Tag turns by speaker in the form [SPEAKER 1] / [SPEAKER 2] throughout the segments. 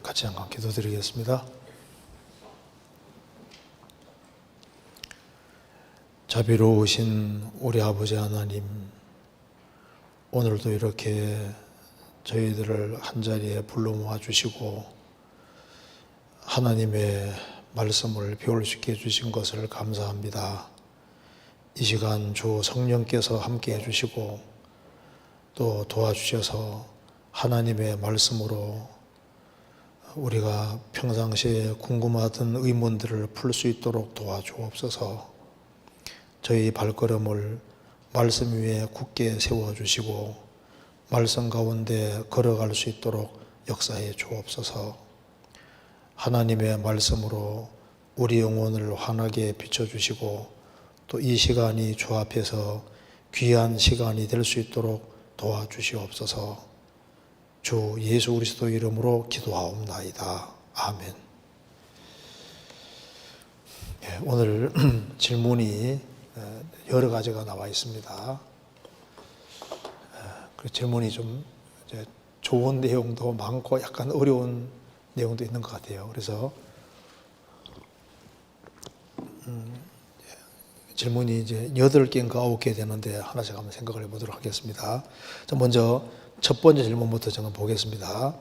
[SPEAKER 1] 같이 한번 기도드리겠습니다. 자비로우신 우리 아버지 하나님, 오늘도 이렇게 저희들을 한자리에 불러 모아주시고 하나님의 말씀을 배울 수 있게 해주신 것을 감사합니다. 이 시간 주 성령께서 함께 해주시고 또 도와주셔서 하나님의 말씀으로 우리가 평상시에 궁금하던 의문들을 풀 수 있도록 도와주옵소서. 저희 발걸음을 말씀 위에 굳게 세워주시고 말씀 가운데 걸어갈 수 있도록 역사해 주옵소서. 하나님의 말씀으로 우리 영혼을 환하게 비춰주시고 또 이 시간이 주 앞에서 귀한 시간이 될 수 있도록 도와주시옵소서. 주 예수 그리스도 이름으로 기도하옵나이다. 아멘. 오늘 질문이 여러 가지가 나와 있습니다. 그 질문이 좀 좋은 내용도 많고 약간 어려운 내용도 있는 것 같아요. 그래서 질문이 이제 8개인가 9개 되는데 하나씩 한번 생각을 해보도록 하겠습니다. 자, 먼저 첫 번째 질문부터 저는 보겠습니다.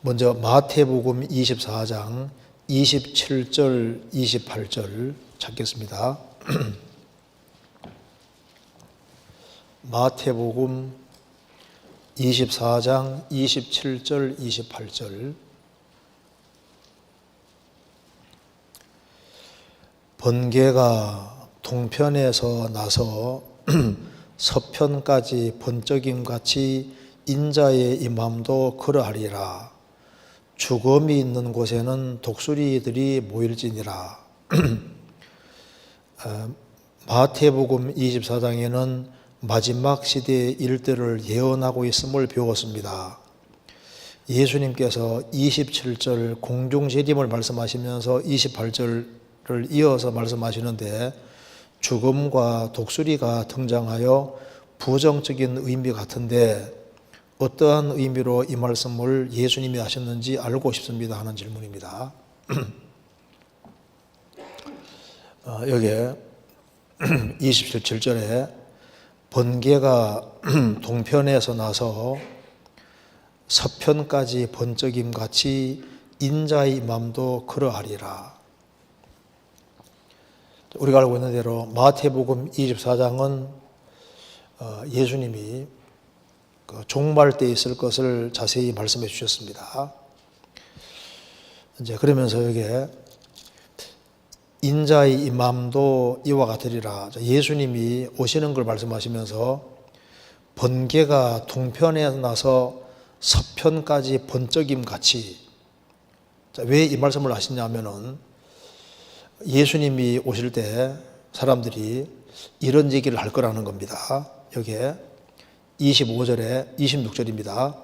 [SPEAKER 1] 먼저 마태복음 24장 27절, 28절 찾겠습니다. 마태복음 24장 27절, 28절. 번개가 동편에서 나서 서편까지 번쩍임같이 인자의 임함도 그러하리라. 죽음이 있는 곳에는 독수리들이 모일지니라. 마태복음 24장에는 마지막 시대의 일들을 예언하고 있음을 배웠습니다. 예수님께서 27절 공중재림을 말씀하시면서 28절을 이어서 말씀하시는데 죽음과 독수리가 등장하여 부정적인 의미 같은데 어떠한 의미로 이 말씀을 예수님이 하셨는지 알고 싶습니다 하는 질문입니다. 여기에 27절에 번개가 동편에서 나서 서편까지 번쩍임같이 인자의 맘도 그러하리라. 우리가 알고 있는 대로 마태복음 24장은 예수님이 종말 때 있을 것을 자세히 말씀해 주셨습니다. 이제 그러면서 여기에 인자의 임함도 이와 같으리라. 예수님이 오시는 걸 말씀하시면서 번개가 동편에 나서 서편까지 번쩍임 같이. 왜 이 말씀을 하시냐면은 예수님이 오실 때 사람들이 이런 얘기를 할 거라는 겁니다. 여기에 25절에 26절입니다.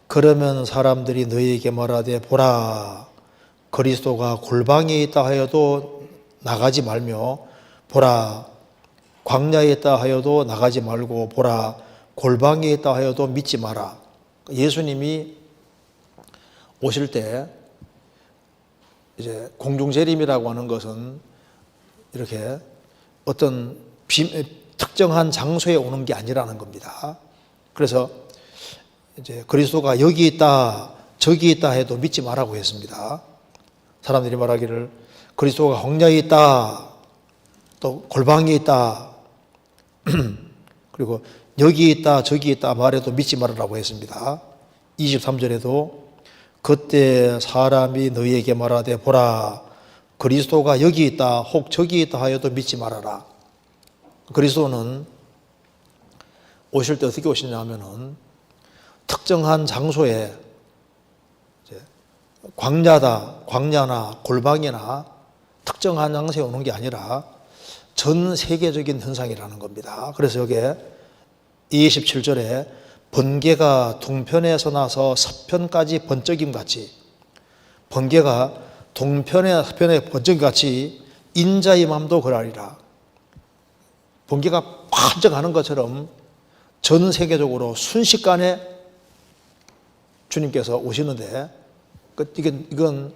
[SPEAKER 1] 그러면 사람들이 너희에게 말하되 보라 그리스도가 골방에 있다 하여도 나가지 말며 보라 광야에 있다 하여도 나가지 말고 보라 골방에 있다 하여도 믿지 마라. 예수님이 오실 때 이제 공중재림이라고 하는 것은 이렇게 어떤 특정한 장소에 오는 게 아니라는 겁니다. 그래서 이제 그리스도가 여기 있다 저기 있다 해도 믿지 말라고 했습니다. 사람들이 말하기를 그리스도가 광야에 있다 또 골방에 있다 그리고 여기 있다 저기 있다 말해도 믿지 말으라고 했습니다. 23절에도 그때 사람이 너희에게 말하되 보라 그리스도가 여기 있다 혹 저기 있다 하여도 믿지 말아라. 그리스도는 오실 때 어떻게 오시냐 하면은 특정한 장소에 광야나 골방이나 특정한 장소에 오는 게 아니라 전 세계적인 현상이라는 겁니다. 그래서 여기에 27절에 번개가 동편에서 나서 서편까지 번쩍임같이 번개가 동편에 서편에 번쩍임같이 인자의 맘도 그러하리라. 번개가 번쩍하는 것처럼 전 세계적으로 순식간에 주님께서 오시는데 이건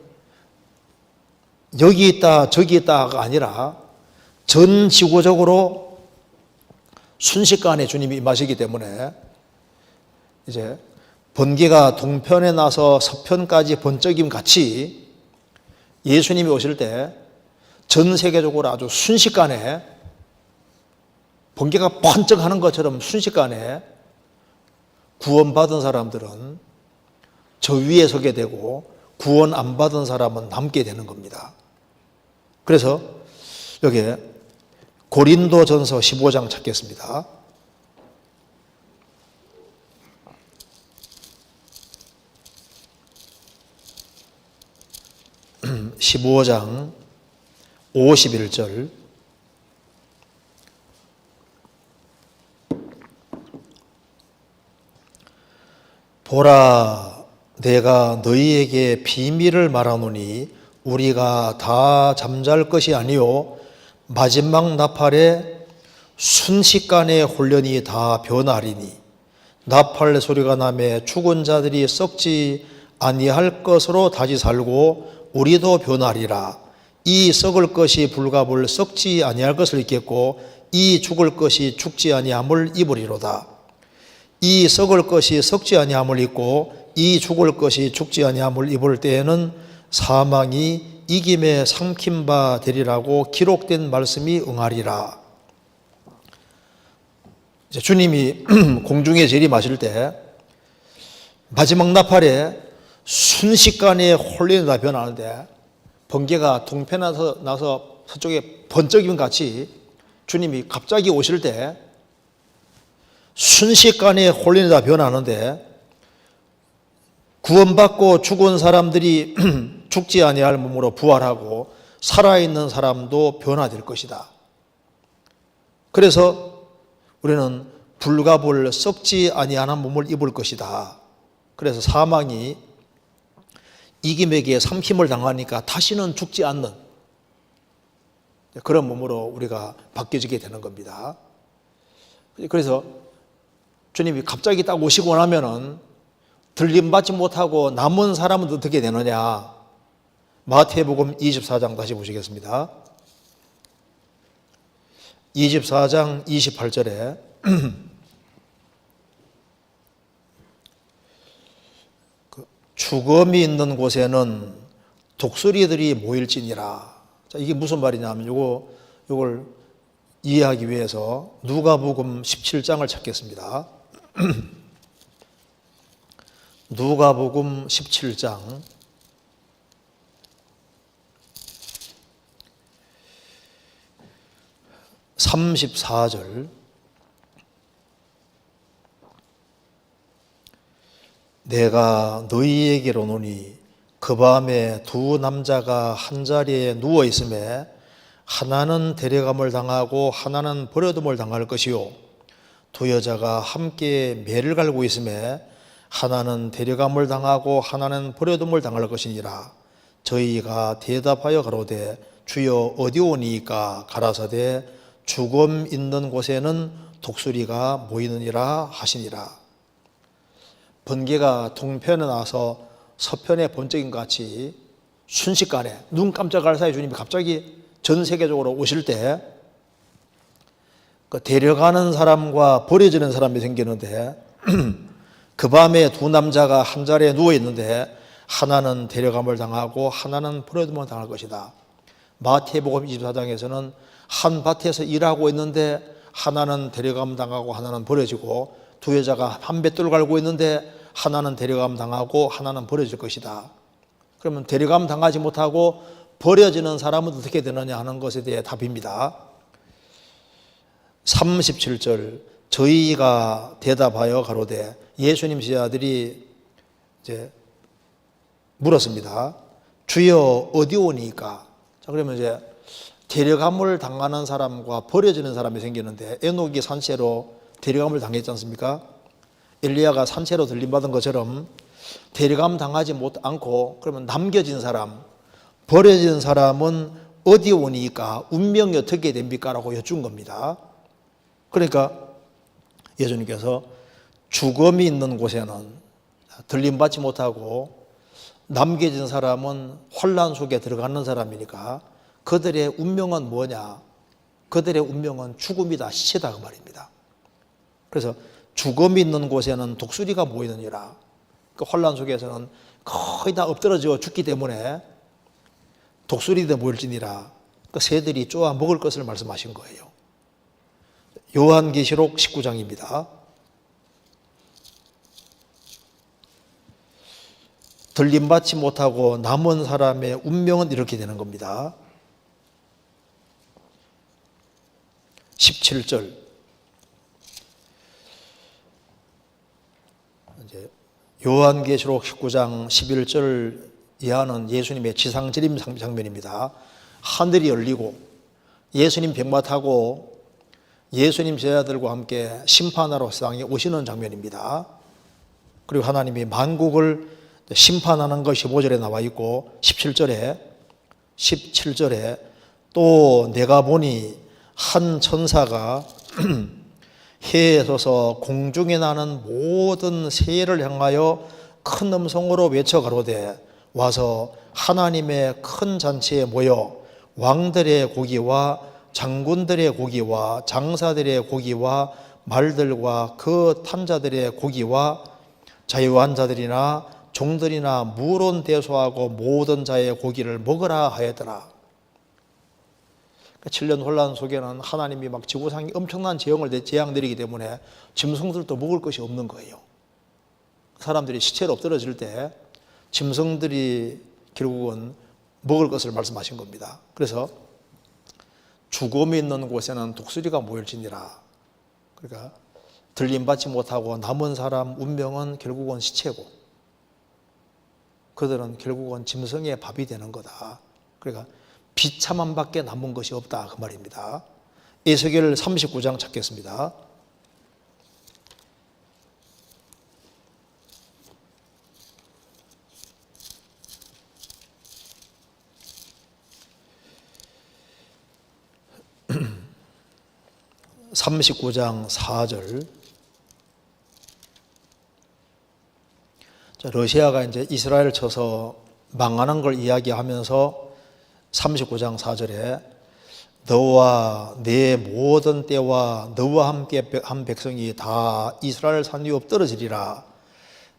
[SPEAKER 1] 여기 있다 저기 있다가 아니라 전 지구적으로 순식간에 주님이 임하시기 때문에 이제 번개가 동편에 나서 서편까지 번쩍임 같이 예수님이 오실 때 전 세계적으로 아주 순식간에 번개가 번쩍하는 것처럼 순식간에 구원받은 사람들은 저 위에 서게 되고 구원 안 받은 사람은 남게 되는 겁니다. 그래서 여기에 고린도전서 15장 찾겠습니다. 15장 51절 보라 내가 너희에게 비밀을 말하노니 우리가 다 잠잘 것이 아니요 마지막 나팔에 순식간에 혼련이 다 변하리니 나팔 소리가 나매 죽은 자들이 썩지 아니할 것으로 다시 살고 우리도 변하리라. 이 썩을 것이 불가불 썩지 아니할 것을 입겠고 이 죽을 것이 죽지 아니함을 입으리로다. 이 썩을 것이 썩지 아니함을 입고 이 죽을 것이 죽지 아니함을 입을 때에는 사망이 이김에 삼킨 바 되리라고 기록된 말씀이 응하리라. 이제 주님이 공중에 재림하실 때 마지막 나팔에 순식간에 혼란이 다 변하는데 번개가 동편에 나서 서쪽에 번쩍임 같이 주님이 갑자기 오실 때 순식간에 혼란이 다 변하는데 구원받고 죽은 사람들이 죽지 아니할 몸으로 부활하고 살아있는 사람도 변화될 것이다. 그래서 우리는 불가불 썩지 아니하는 몸을 입을 것이다. 그래서 사망이 이김에게 삼킴을 당하니까 다시는 죽지 않는 그런 몸으로 우리가 바뀌어지게 되는 겁니다. 그래서 주님이 갑자기 딱 오시고 나면은 들림받지 못하고 남은 사람은 어떻게 되느냐. 마태복음 24장 다시 보시겠습니다. 24장 28절에 죽음이 있는 곳에는 독수리들이 모일지니라. 자, 이게 무슨 말이냐면 이걸 이해하기 위해서 누가복음 17장을 찾겠습니다. 누가복음 17장 34절 내가 너희에게로 오노니 그 밤에 두 남자가 한 자리에 누워 있음에 하나는 데려감을 당하고 하나는 버려둠을 당할 것이요 두 여자가 함께 매를 갈고 있음에 하나는 데려감을 당하고 하나는 버려둠을 당할 것이니라. 저희가 대답하여 가로되 주여 어디 오니이까 가라사대 죽음 있는 곳에는 독수리가 모이느니라 하시니라. 번개가 동편에 나서 서편에 번쩍인 것 같이 순식간에 눈 깜짝할 사이 주님이 갑자기 전 세계적으로 오실 때 그 데려가는 사람과 버려지는 사람이 생기는데 그 밤에 두 남자가 한 자리에 누워 있는데 하나는 데려감을 당하고 하나는 버려둠을 당할 것이다. 마태복음 24장에서는 한 밭에서 일하고 있는데 하나는 데려감 당하고 하나는 버려지고 두 여자가 한 뱃돌 갈고 있는데 하나는 데려감 당하고 하나는 버려질 것이다. 그러면 데려감 당하지 못하고 버려지는 사람은 어떻게 되느냐 하는 것에 대해 답입니다. 37절 저희가 대답하여 가로되 예수님 제자들이 이제 물었습니다. 주여 어디 오니까? 자, 그러면 이제 데려감을 당하는 사람과 버려지는 사람이 생기는데 에녹이 산채로 데려감을 당했지 않습니까? 엘리야가 산채로 들림받은 것처럼 데려감 당하지 않고 그러면 남겨진 사람, 버려진 사람은 어디 오니까 운명이 어떻게 됩니까? 라고 여쭌 겁니다. 그러니까 예수님께서 죽음이 있는 곳에는 들림받지 못하고 남겨진 사람은 혼란 속에 들어가는 사람이니까 그들의 운명은 뭐냐? 그들의 운명은 죽음이다, 시체다 그 말입니다. 그래서 죽음이 있는 곳에는 독수리가 모이느니라. 그 혼란 속에서는 거의 다 엎드러져 죽기 때문에 독수리도 모일지니라. 그 새들이 쪼아 먹을 것을 말씀하신 거예요. 요한계시록 19장입니다. 들림받지 못하고 남은 사람의 운명은 이렇게 되는 겁니다. 17절. 이제 요한계시록 19장 11절 이하는 예수님의 지상재림 장면입니다. 하늘이 열리고 예수님 병마 타고 예수님 제자들과 함께 심판하러 세상에 오시는 장면입니다. 그리고 하나님이 만국을 심판하는 것이 15절에 나와 있고 17절에 또 내가 보니 한 천사가 해에 서서 공중에 나는 모든 새를 향하여 큰 음성으로 외쳐 가로되 와서 하나님의 큰 잔치에 모여 왕들의 고기와 장군들의 고기와 장사들의 고기와 말들과 그 탄 자들의 고기와 자유한 자들이나 종들이나 무론대소하고 모든 자의 고기를 먹으라 하였더라. 7년 혼란 속에는 하나님이 막 지구상에 엄청난 재앙을 내리기 때문에 짐승들도 먹을 것이 없는 거예요. 사람들이 시체로 엎드러질 때 짐승들이 결국은 먹을 것을 말씀하신 겁니다. 그래서 죽음이 있는 곳에는 독수리가 모일지니라. 그러니까 들림받지 못하고 남은 사람 운명은 결국은 시체고 그들은 결국은 짐승의 밥이 되는 거다. 그러니까 비참함밖에 남은 것이 없다 그 말입니다. 에스겔 39장 찾겠습니다. (39장 4절) 러시아가 이제 이스라엘을 쳐서 망하는 걸 이야기하면서 39장 4절에 너와 내 모든 때와 너와 함께 한 백성이 다 이스라엘 산 위에 엎드러지리라.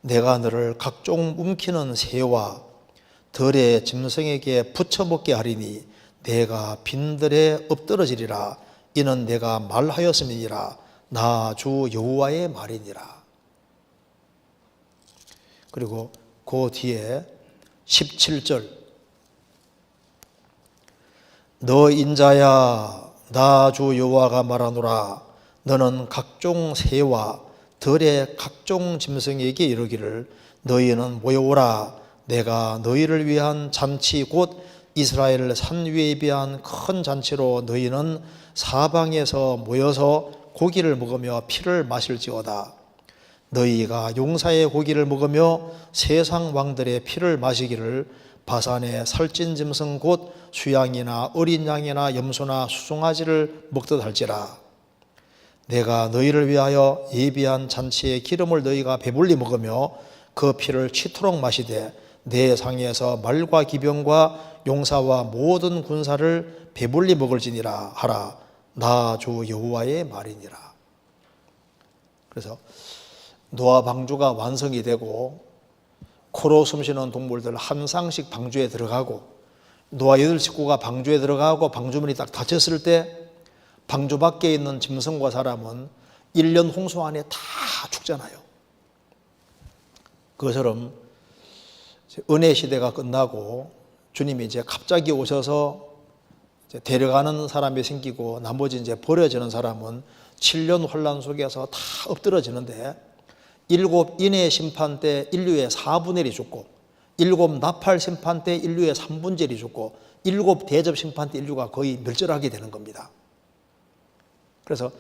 [SPEAKER 1] 내가 너를 각종 움키는 새와 들의 짐승에게 붙여먹게 하리니 내가 빈들에 엎드러지리라. 이는 내가 말하였음이니라. 나 주 여호와의 말이니라. 그리고 그 뒤에 17절 너 인자야 나 주 여호와가 말하노라. 너는 각종 새와 들의 각종 짐승에게 이르기를 너희는 모여오라. 내가 너희를 위한 잔치 곧 이스라엘 산 위에 예비한 큰 잔치로 너희는 사방에서 모여서 고기를 먹으며 피를 마실지어다. 너희가 용사의 고기를 먹으며 세상 왕들의 피를 마시기를 바산의 살찐 짐승 곧 수양이나 어린 양이나 염소나 수송아지를 먹듯 할지라. 내가 너희를 위하여 예비한 잔치의 기름을 너희가 배불리 먹으며 그 피를 치도록 마시되 내 상에서 말과 기병과 용사와 모든 군사를 배불리 먹을지니라 하라. 나 주 여호와의 말이니라. 그래서 노아 방주가 완성이 되고 코로 숨쉬는 동물들 한 쌍씩 방주에 들어가고 노아 8식구가 방주에 들어가고 방주문이 딱 닫혔을 때 방주 밖에 있는 짐승과 사람은 1년 홍수 안에 다 죽잖아요. 그것처럼 은혜 시대가 끝나고 주님이 이제 갑자기 오셔서 이제 데려가는 사람이 생기고 나머지 이제 버려지는 사람은 7년 혼란 속에서 다 엎드러지는데 7 인의 심판 때 인류의 4분의 1이 죽고 7 나팔 심판 때 인류의 3분의 1이 죽고 7 대접 심판 때 인류가 거의 멸절하게 되는 겁니다. 그래서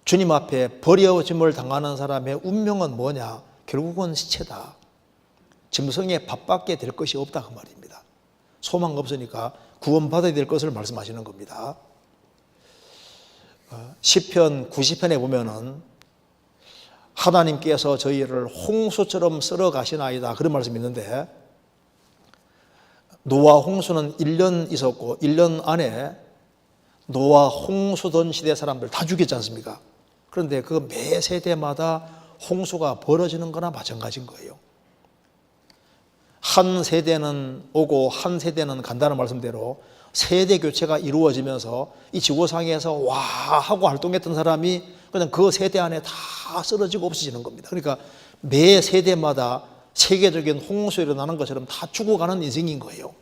[SPEAKER 1] 주님 앞에 버려짐을 당하는 사람의 운명은 뭐냐? 결국은 시체다. 짐승의 밥밖에 될 것이 없다 그 말입니다. 소망 없으니까 구원받아야 될 것을 말씀하시는 겁니다. 시편 90편에 보면은 하나님께서 저희를 홍수처럼 쓸어 가시나이다, 그런 말씀이 있는데, 노아 홍수는 1년 있었고 1년 안에 노아 홍수던 시대 사람들 다 죽였지 않습니까? 그런데 그 매 세대마다 홍수가 벌어지는 거나 마찬가지인 거예요. 한 세대는 오고 한 세대는 간다는 말씀대로 세대 교체가 이루어지면서 이 지구상에서 와 하고 활동했던 사람이 그냥 그 세대 안에 다 쓰러지고 없어지는 겁니다. 그러니까 매 세대마다 세계적인 홍수 일어나는 것처럼 다 죽어가는 인생인 거예요.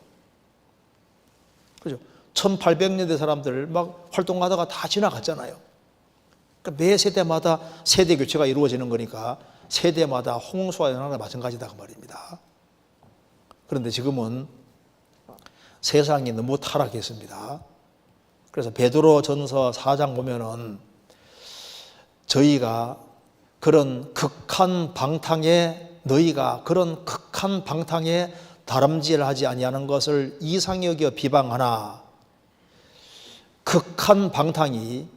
[SPEAKER 1] 그죠? 1800년대 사람들 막 활동하다가 다 지나갔잖아요. 그러니까 매 세대마다 세대 교체가 이루어지는 거니까 세대마다 홍수가 일어나는 거 마찬가지다 그 말입니다. 그런데 지금은 세상이 너무 타락했습니다. 그래서 베드로전서 4장 보면은 저희가 그런 극한 방탕에 너희가 그런 극한 방탕에 다름질하지 아니하는 것을 이상히 여겨 비방하나, 극한 방탕이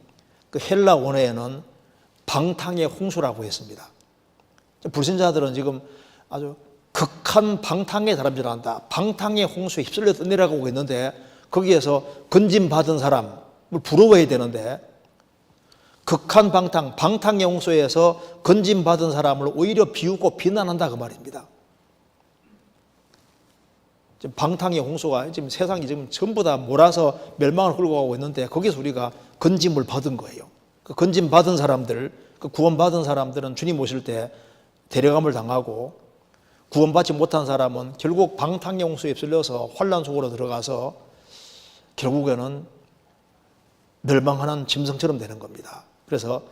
[SPEAKER 1] 그 헬라 원어에는 방탕의 홍수라고 했습니다. 불신자들은 지금 아주 극한 방탕에 다름질한다, 방탕의 홍수에 휩쓸려 떠내려가고 있는데 거기에서 건짐받은 사람을 부러워해야 되는데 극한 방탕, 방탕의 홍수에서 건짐받은 사람을 오히려 비웃고 비난한다 그 말입니다. 지금 방탕의 홍수가 지금 세상이 지금 전부 다 몰아서 멸망을 끌고 가고 있는데 거기서 우리가 건짐을 받은 거예요. 그 건짐 받은 사람들, 그 구원받은 사람들은 주님 오실 때 데려감을 당하고, 구원받지 못한 사람은 결국 방탕의 홍수에 휩쓸려서 환난 속으로 들어가서 결국에는 멸망하는 짐승처럼 되는 겁니다. 그래서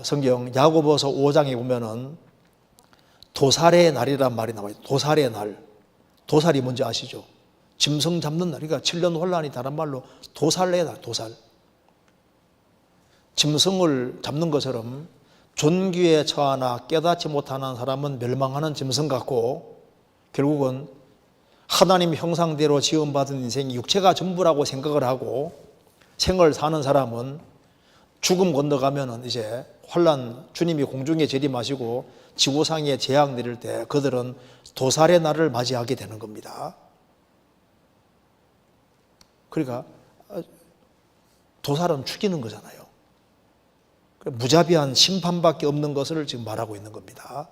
[SPEAKER 1] 성경 야고보서 5장에 보면은 도살의 날이란 말이 나와요. 도살의 날. 도살이 뭔지 아시죠? 짐승 잡는 날. 그러니까 7년 환란이 다른 말로 도살의 날, 도살. 짐승을 잡는 것처럼 존귀에 처하나 깨닫지 못하는 사람은 멸망하는 짐승 같고, 결국은 하나님 형상대로 지음받은 인생이 육체가 전부라고 생각을 하고 생을 사는 사람은 죽음 건너가면은 이제 환란, 주님이 공중에 재림하시고 지구상에 재앙 내릴 때 그들은 도살의 날을 맞이하게 되는 겁니다. 그러니까 도살은 죽이는 거잖아요. 무자비한 심판밖에 없는 것을 지금 말하고 있는 겁니다.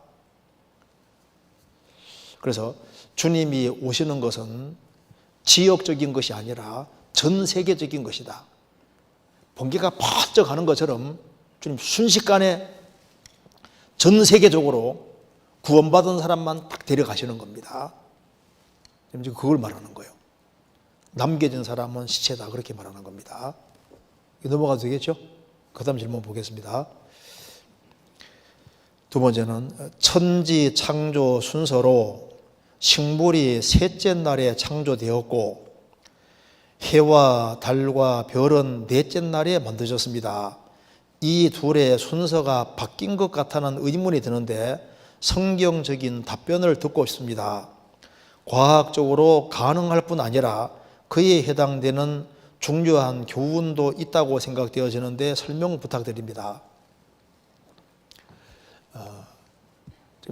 [SPEAKER 1] 그래서 주님이 오시는 것은 지역적인 것이 아니라 전 세계적인 것이다. 번개가 퍼쩍 하는 것처럼 주님 순식간에 전 세계적으로 구원받은 사람만 딱 데려가시는 겁니다. 지금 그걸 말하는 거예요. 남겨진 사람은 시체다, 그렇게 말하는 겁니다. 넘어가도 되겠죠? 그 다음 질문 보겠습니다. 두 번째는 천지 창조 순서로 식물이 셋째 날에 창조되었고 해와 달과 별은 넷째 날에 만들어졌습니다. 이 둘의 순서가 바뀐 것 같다는 의문이 드는데 성경적인 답변을 듣고 싶습니다. 과학적으로 가능할 뿐 아니라 그에 해당되는 중요한 교훈도 있다고 생각되어지는데 설명 부탁드립니다.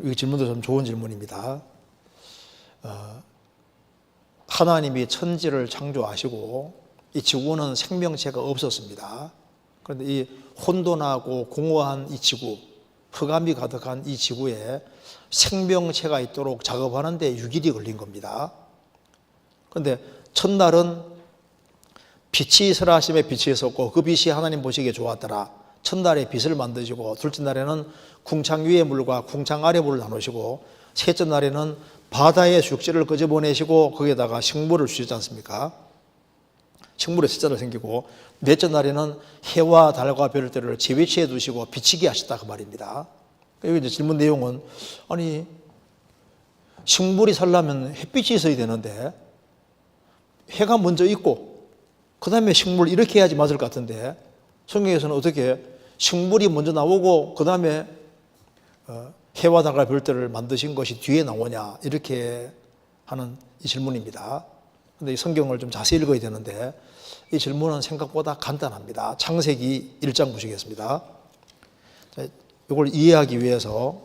[SPEAKER 1] 이 질문도 좀 좋은 질문입니다. 하나님이 천지를 창조하시고 이 지구는 생명체가 없었습니다. 그런데 이 혼돈하고 공허한 이 지구, 흑암이 가득한 이 지구에 생명체가 있도록 작업하는 데 6일이 걸린 겁니다. 그런데 첫날은 빛이 있으라 하심에 빛이 있었고 그 빛이 하나님 보시기에 좋았더라. 첫날에 빛을 만드시고 둘째 날에는 궁창 위의 물과 궁창 아래 물을 나누시고 셋째 날에는 바다의 수육지를 끄집어내시고 거기에다가 식물을 주셨지 않습니까? 식물의 숫자를 생기고 넷째 날에는 해와 달과 별들을 제 위치에 두시고 비치게 하셨다 그 말입니다. 여기 이제 질문 내용은 아니 식물이 살려면 햇빛이 있어야 되는데 해가 먼저 있고 그 다음에 식물 이렇게 해야지 맞을 것 같은데 성경에서는 어떻게 식물이 먼저 나오고 그 다음에 해와 달과 별들을 만드신 것이 뒤에 나오냐 이렇게 하는 이 질문입니다. 그런데 이 성경을 좀 자세히 읽어야 되는데 이 질문은 생각보다 간단합니다. 창세기 1장 보시겠습니다. 이걸 이해하기 위해서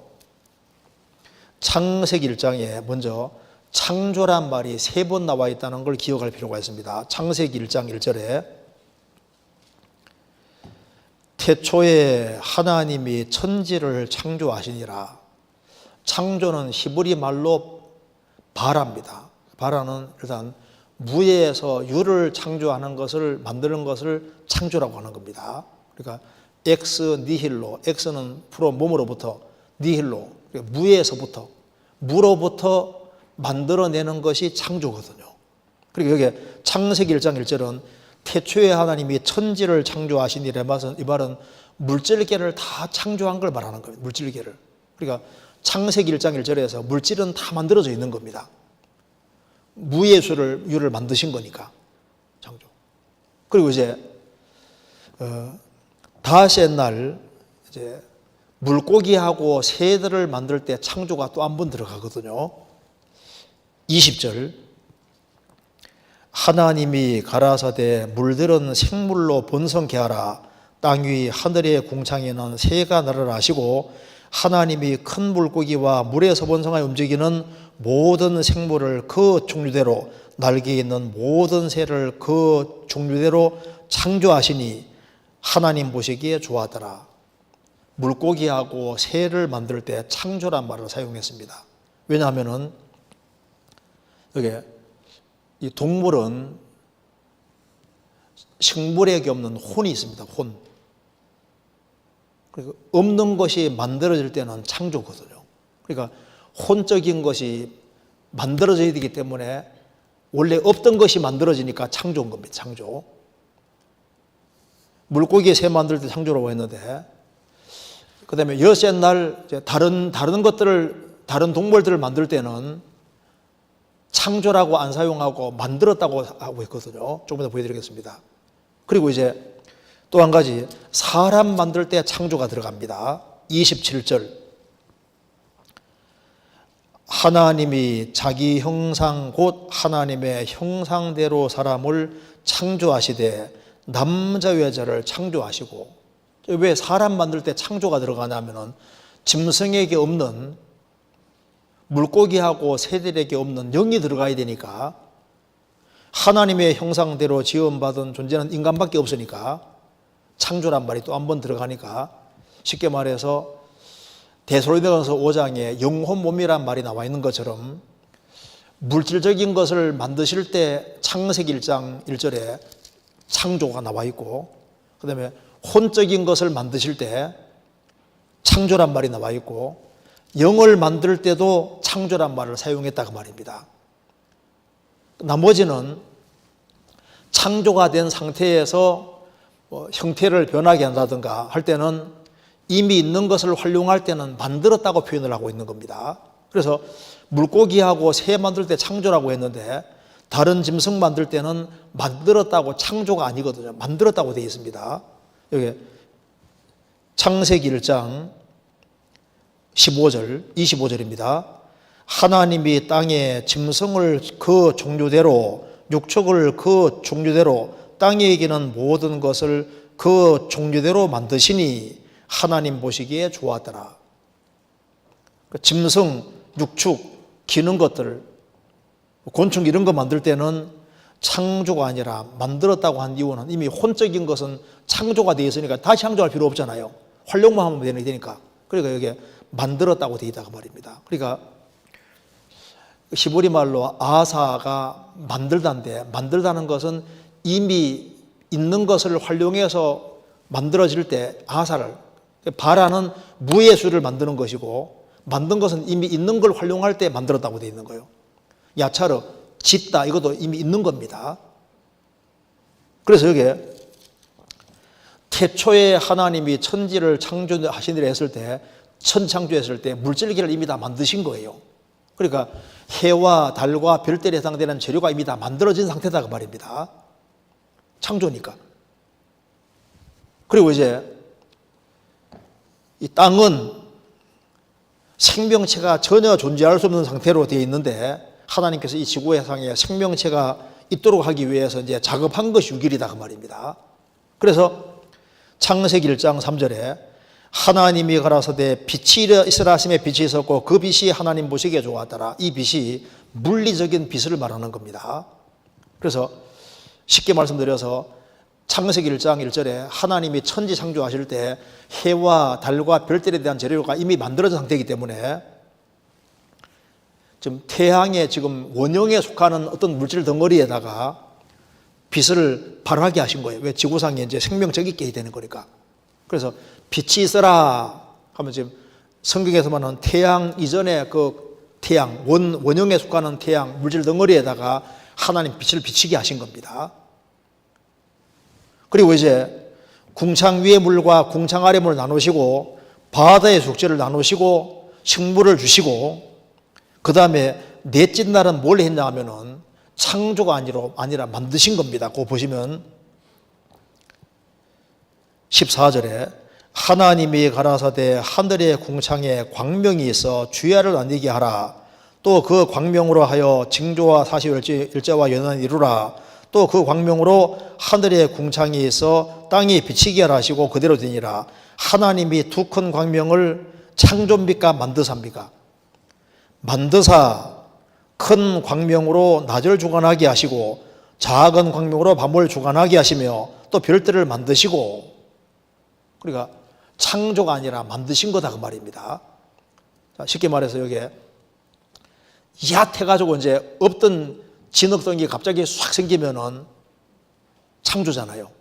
[SPEAKER 1] 창세기 1장에 먼저 창조란 말이 3번 나와 있다는 걸 기억할 필요가 있습니다. 창세기 1장 1절에 태초에 하나님이 천지를 창조하시니라. 창조는 히브리 말로 바라입니다. 바라는 일단 무에서 유를 창조하는 것을 만드는 것을 창조라고 하는 겁니다. 그러니까 엑스 니힐로, 엑스는 프로 몸으로부터, 니힐로 무에서부터, 무로부터 만들어내는 것이 창조거든요. 그리고 여기 창세기 1장 1절은 태초에 하나님이 천지를 창조하시니라. 이 말은 물질계를 다 창조한 걸 말하는 겁니다. 물질계를. 그러니까 창세기 1장 1절에서 물질은 다 만들어져 있는 겁니다. 무의 유를 만드신 거니까 창조. 그리고 이제 다시 옛날 이제 물고기하고 새들을 만들 때 창조가 또 한 번 들어가거든요. 20절 하나님이 가라사대 물들은 생물로 번성케 하라. 땅 위 하늘의 궁창에는 새가 날아라 하시고 하나님이 큰 물고기와 물에서 번성하여 움직이는 모든 생물을 그 종류대로 날개 있는 모든 새를 그 종류대로 창조하시니 하나님 보시기에 좋아하더라. 물고기하고 새를 만들 때 창조란 말을 사용했습니다. 왜냐하면은 여기 이 동물은 식물에게 없는 혼이 있습니다. 혼. 그리고 없는 것이 만들어질 때는 창조거든요. 그러니까 혼적인 것이 만들어져야 되기 때문에 원래 없던 것이 만들어지니까 창조인 겁니다. 창조. 물고기 새 만들 때 창조라고 했는데, 그 다음에 옛날 다른 다른 동물들을 만들 때는 창조라고 안 사용하고 만들었다고 하고 있거든요. 조금 더 보여드리겠습니다. 그리고 이제 또 한 가지, 사람 만들 때 창조가 들어갑니다. 27절 하나님이 자기 형상 곧 하나님의 형상대로 사람을 창조하시되 남자 여자를 창조하시고. 왜 사람 만들 때 창조가 들어가냐면은 짐승에게 없는, 물고기하고 새들에게 없는 영이 들어가야 되니까, 하나님의 형상대로 지음받은 존재는 인간밖에 없으니까 창조란 말이 또 한 번 들어가니까, 쉽게 말해서 데살로니가서 5장에 영혼 몸이란 말이 나와 있는 것처럼 물질적인 것을 만드실 때 창세기 1장 1절에 창조가 나와 있고, 그 다음에 혼적인 것을 만드실 때 창조란 말이 나와 있고, 영을 만들 때도 창조란 말을 사용했다고 말입니다. 나머지는 창조가 된 상태에서 형태를 변하게 한다든가 할 때는 이미 있는 것을 활용할 때는 만들었다고 표현을 하고 있는 겁니다. 그래서 물고기하고 새 만들 때 창조라고 했는데 다른 짐승 만들 때는 만들었다고, 창조가 아니거든요. 만들었다고 되어 있습니다. 여기 창세기 1장 15절, 25절입니다. 하나님이 땅에 짐승을 그 종류대로, 육축을 그 종류대로, 땅에 이기는 모든 것을 그 종류대로 만드시니 하나님 보시기에 좋았더라. 짐승, 육축, 기는 것들, 곤충 이런 거 만들 때는 창조가 아니라 만들었다고 한 이유는 이미 혼적인 것은 창조가 되어 있으니까 다시 창조할 필요 없잖아요. 활용만 하면 되니까. 그러니까 여기에 만들었다고 되어 있다고 말입니다. 그러니까 히브리 말로 아사가 만들다인데, 만들다는 것은 이미 있는 것을 활용해서 만들어질 때 아사를, 바라는 무의 수를 만드는 것이고, 만든 것은 이미 있는 걸 활용할 때 만들었다고 되어 있는 거예요. 야차르, 짓다, 이것도 이미 있는 겁니다. 그래서 여기에 태초에 하나님이 천지를 창조하시니라 했을 때, 천창조했을 때 물질계를 이미 다 만드신 거예요. 그러니까 해와 달과 별들에 해당되는 재료가 이미 다 만들어진 상태다 그 말입니다. 창조니까. 그리고 이제 이 땅은 생명체가 전혀 존재할 수 없는 상태로 되어 있는데, 하나님께서 이 지구상에 생명체가 있도록 하기 위해서 이제 작업한 것이 6일이다 그 말입니다. 그래서 창세기 1장 3절에 하나님이 가라사대 빛이 있으라 하심에 빛이 있었고 그 빛이 하나님 보시기에 좋았더라. 이 빛이 물리적인 빛을 말하는 겁니다. 그래서 쉽게 말씀드려서 창세기 1장 1절에 하나님이 천지 창조하실 때 해와 달과 별들에 대한 재료가 이미 만들어진 상태이기 때문에 지금 태양의 지금 원형에 속하는 어떤 물질 덩어리에다가 빛을 발하게 하신 거예요. 왜? 지구상에 이제 생명적이 있게 되는 거니까. 그래서 빛이 있어라 하면 지금 성경에서 말하는 태양 이전에 그 태양, 원형에 속하는 태양, 물질 덩어리에다가 하나님 빛을 비치게 하신 겁니다. 그리고 이제 궁창 위의 물과 궁창 아래 물을 나누시고 바다의 속재를 나누시고 식물을 주시고 그 다음에 넷째 날은 뭘 했냐 하면은 창조가 아니라 만드신 겁니다. 그거 보시면 14절에 하나님이 가라사대 하늘의 궁창에 광명이 있어 주야를 나뉘게 하라. 또 그 광명으로 하여 징조와 사시일자와 연한을 이루라. 또 그 광명으로 하늘의 궁창이 있어 땅이 비치게 하라 하시고 그대로 되니라. 하나님이 두 큰 광명을 창조입니까 만드사입니까? 만드사 큰 광명으로 낮을 주관하게 하시고 작은 광명으로 밤을 주관하게 하시며 또 별들을 만드시고, 그러니까 창조가 아니라 만드신 거다 그 말입니다. 자, 쉽게 말해서 여기에 얕해가지고 이제 없던 진흙덩이 갑자기 싹 생기면은 창조잖아요.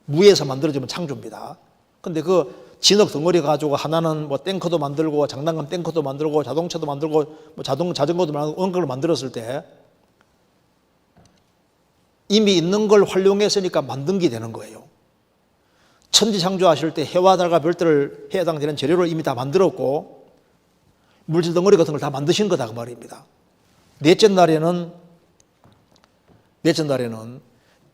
[SPEAKER 1] 무에서 만들어지면 창조입니다. 근데 그 진흙 덩어리 가지고 하나는 뭐 탱커도 만들고 장난감 탱커도 만들고 자동차도 만들고 뭐 자전거도 만들고 어느 걸 만들었을 때 이미 있는 걸 활용했으니까 만든 게 되는 거예요. 천지 창조하실 때 해와 달과 별들을 해당되는 재료를 이미 다 만들었고 물질 덩어리 같은 걸 다 만드신 거다 그 말입니다. 넷째 날에는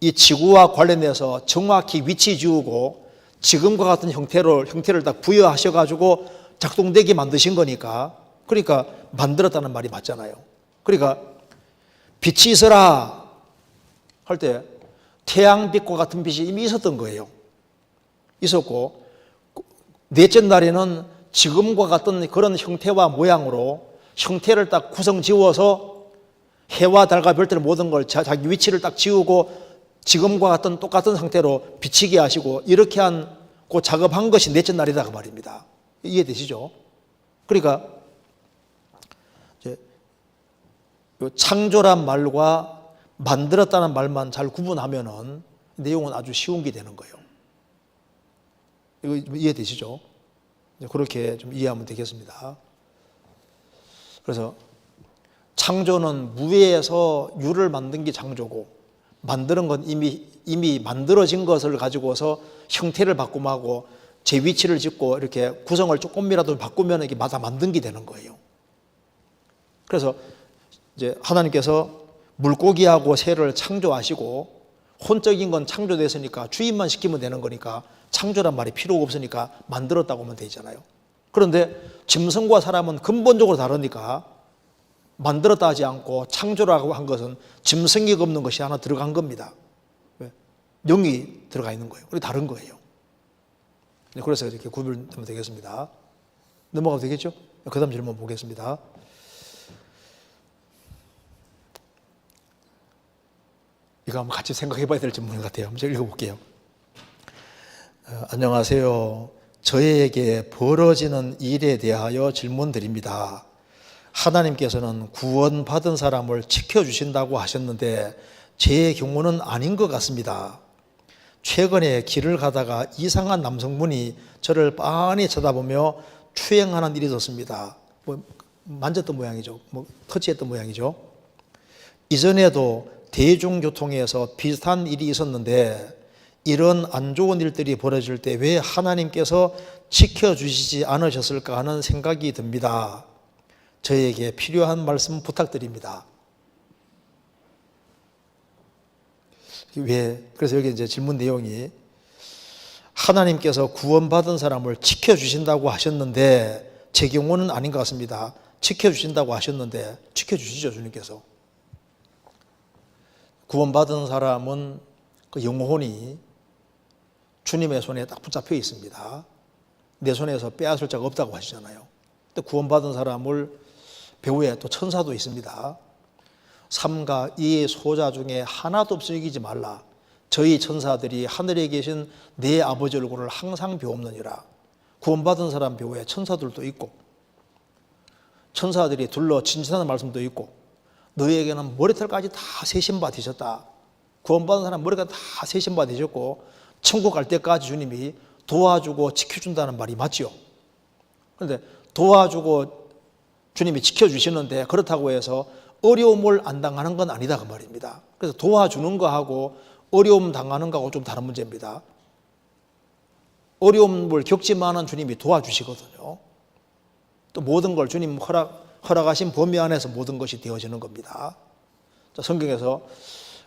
[SPEAKER 1] 이 지구와 관련해서 정확히 위치 지우고 지금과 같은 형태를 딱 부여하셔가지고 작동되게 만드신 거니까, 그러니까 만들었다는 말이 맞잖아요. 그러니까 빛이 있어라 할 때 태양빛과 같은 빛이 이미 있었던 거예요. 있었고 넷째 날에는 지금과 같은 그런 형태와 모양으로 형태를 딱 구성 지워서 해와 달과 별들 모든 걸 자기 위치를 딱 지우고 지금과 같은 똑같은 상태로 비치게 하시고 이렇게 한 그 작업한 것이 넷째 날이다 그 말입니다. 이해되시죠? 그러니까 이제 창조란 말과 만들었다는 말만 잘 구분하면은 내용은 아주 쉬운 게 되는 거예요. 이거 이해되시죠? 그렇게 좀 이해하면 되겠습니다. 그래서 창조는 무에서 유를 만든 게 창조고 만드는 건 이미 만들어진 것을 가지고서 형태를 바꿈하고 제 위치를 짓고 이렇게 구성을 조금이라도 바꾸면 이게 다 만든 게 되는 거예요. 그래서 이제 하나님께서 물고기하고 새를 창조하시고 혼적인 건 창조됐으니까 주인만 시키면 되는 거니까 창조란 말이 필요가 없으니까 만들었다고 하면 되잖아요. 그런데 짐승과 사람은 근본적으로 다르니까 만들었다 하지 않고 창조라고 한 것은 짐승이 없는 것이 하나 들어간 겁니다. 왜? 영이 들어가 있는 거예요. 우리 다른 거예요. 그래서 이렇게 구별하면 되겠습니다. 넘어가도 되겠죠? 그 다음 질문 보겠습니다. 이거 한번 같이 생각해 봐야 될 질문 같아요. 한번 읽어볼게요. 안녕하세요. 저에게 벌어지는 일에 대하여 질문드립니다. 하나님께서는 구원받은 사람을 지켜주신다고 하셨는데 제 경우는 아닌 것 같습니다. 최근에 길을 가다가 이상한 남성분이 저를 빤히 쳐다보며 추행하는 일이 있었습니다. 만졌던 모양이죠. 터치했던 모양이죠. 이전에도 대중교통에서 비슷한 일이 있었는데 이런 안 좋은 일들이 벌어질 때 왜 하나님께서 지켜주시지 않으셨을까 하는 생각이 듭니다. 저에게 필요한 말씀 부탁드립니다. 왜? 그래서 여기 이제 질문 내용이 하나님께서 구원받은 사람을 지켜주신다고 하셨는데 제 경우는 아닌 것 같습니다. 지켜주신다고 하셨는데 지켜주시죠, 주님께서. 구원받은 사람은 그 영혼이 주님의 손에 딱 붙잡혀 있습니다. 내 손에서 빼앗을 자가 없다고 하시잖아요. 또 구원받은 사람을 배후에 또 천사도 있습니다. 삼가 이 소자 중에 하나도 없이 여기지 말라. 저희 천사들이 하늘에 계신 내 아버지 얼굴을 항상 배옵느니라. 구원받은 사람 배후에 천사들도 있고 천사들이 둘러 진진하는 말씀도 있고 너희에게는 머리털까지 다 세신 바 되셨다. 구원받은 사람 머리가 다 세신 바 되셨고 천국 갈 때까지 주님이 도와주고 지켜준다는 말이 맞지요. 그런데 도와주고 주님이 지켜주시는데 그렇다고 해서 어려움을 안 당하는 건 아니다 그 말입니다. 그래서 도와주는 거하고 어려움 당하는 거하고 좀 다른 문제입니다. 어려움을 겪지만은 주님이 도와주시거든요. 또 모든 걸 주님 허락하신 범위 안에서 모든 것이 되어지는 겁니다. 성경에서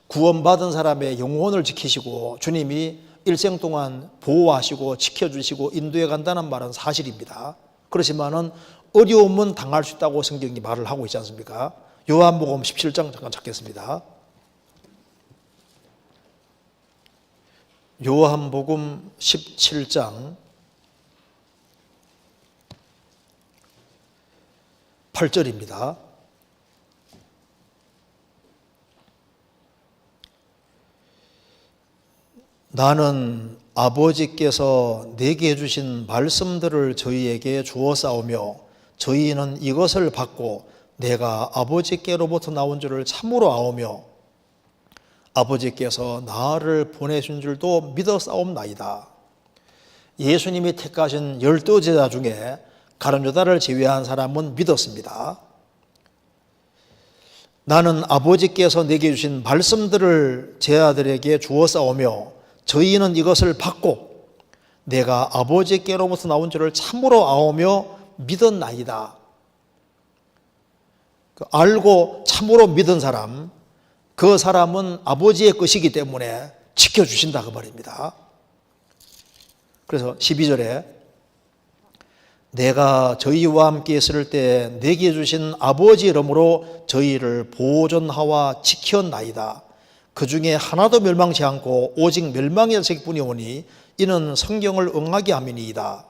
[SPEAKER 1] 구원받은 사람의 영혼을 지키시고 주님이 일생 동안 보호하시고 지켜주시고 인도해 간다는 말은 사실입니다. 그렇지만은 어려움은 당할 수 있다고 성경이 말을 하고 있지 않습니까? 요한복음 17장 잠깐 찾겠습니다. 요한복음 17장 8절입니다. 나는 아버지께서 내게 주신 말씀들을 저희에게 주었사오며 저희는 이것을 받고 내가 아버지께로부터 나온 줄을 참으로 아오며 아버지께서 나를 보내신 줄도 믿었사옵나이다. 예수님이 택하신 12제자 중에 가룟 유다를 제외한 사람은 믿었습니다. 나는 아버지께서 내게 주신 말씀들을 제 아들에게 주었사오며 저희는 이것을 받고 내가 아버지께로부터 나온 줄을 참으로 아오며 믿었나이다. 알고 참으로 믿은 사람, 그 사람은 아버지의 것이기 때문에 지켜주신다 그 말입니다. 그래서 12절에 내가 저희와 함께 있을 때 내게 주신 아버지 이름으로 저희를 보존하와 지켰나이다. 그 중에 하나도 멸망치 않고 오직 멸망의 자식뿐이 오니 이는 성경을 응하게 함이니이다.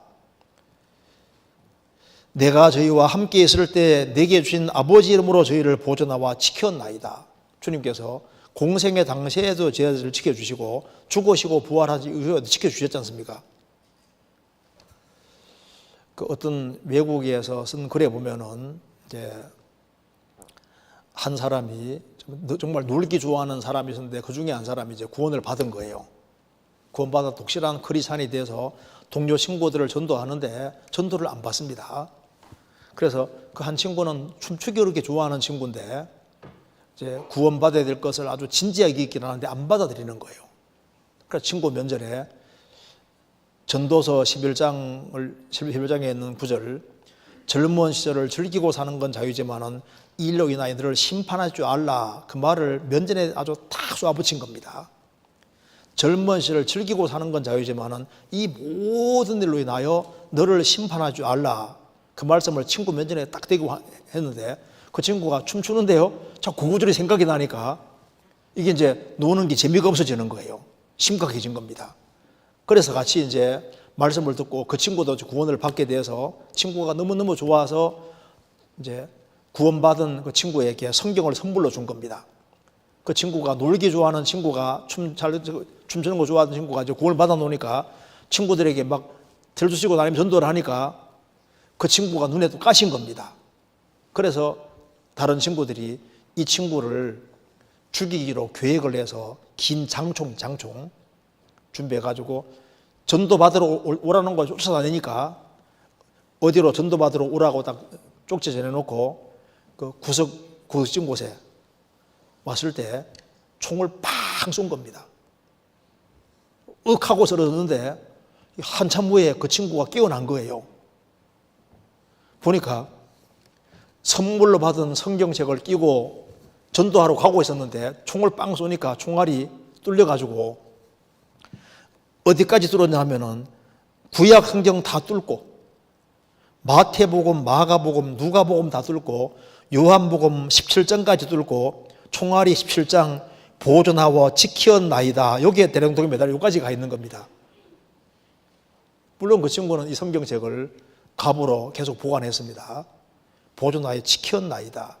[SPEAKER 1] 내가 저희와 함께 있을 때 내게 주신 아버지 이름으로 저희를 보존하와 지켰나이다. 주님께서 공생의 당시에도 저희를 지켜주시고 죽으시고 부활하지 이후에도 지켜주셨지 않습니까? 그 어떤 외국에서 쓴 글에 보면은 이제 한 사람이 정말 놀기 좋아하는 사람이 있었는데 그 중에 한 사람이 이제 구원을 받은 거예요. 구원받아 독실한 크리스찬이 돼서 동료 친구들을 전도하는데 전도를 안 받습니다. 그래서 그 한 친구는 춤추기 그렇게 좋아하는 친구인데 이제 구원받아야 될 것을 아주 진지하게 있긴 하는데 안 받아들이는 거예요. 그래서 친구 면전에 전도서 11장에 있는 구절, 젊은 시절을 즐기고 사는 건 자유지만은 이 일로 인하여 너를 심판할 줄 알라, 그 말을 면전에 아주 탁 쏘아붙인 겁니다. 젊은 시절을 즐기고 사는 건 자유지만은 이 모든 일로 인하여 너를 심판할 줄 알라, 그 말씀을 친구 면전에 딱 대고 했는데 그 친구가 춤추는데요, 자꾸 그 구절이 생각이 나니까 이게 이제 노는 게 재미가 없어지는 거예요. 심각해진 겁니다. 그래서 같이 이제 말씀을 듣고 그 친구도 구원을 받게 돼서 친구가 너무너무 좋아서 이제 구원받은 그 친구에게 성경을 선물로 준 겁니다. 그 친구가 놀기 좋아하는 친구가 춤추는 거 좋아하는 친구가 이제 구원을 받아 놓으니까 친구들에게 막 들주시고 다니면 전도를 하니까 그 친구가 눈에 또 까신 겁니다. 그래서 다른 친구들이 이 친구를 죽이기로 계획을 해서 긴 장총 준비해가지고 전도 받으러 오라는 걸 쫓아다니니까 어디로 전도 받으러 오라고 딱 쪽지 전해놓고 그 구석진 곳에 왔을 때 총을 팡 쏜 겁니다. 하고 쓰러졌는데 한참 후에 그 친구가 깨어난 거예요. 보니까 선물로 받은 성경책을 끼고 전도하러 가고 있었는데 총을 빵 쏘니까 총알이 뚫려가지고 어디까지 뚫었냐 하면은 구약 성경 다 뚫고 마태복음, 마가복음, 누가복음 다 뚫고 요한복음 17장까지 뚫고 총알이 17장 보존하고 지켰나이다. 여기에 대령통이 매달려 여기까지 가 있는 겁니다. 물론 그 친구는 이 성경책을 갑으로 계속 보관했습니다. 보존하여 지켰나이다.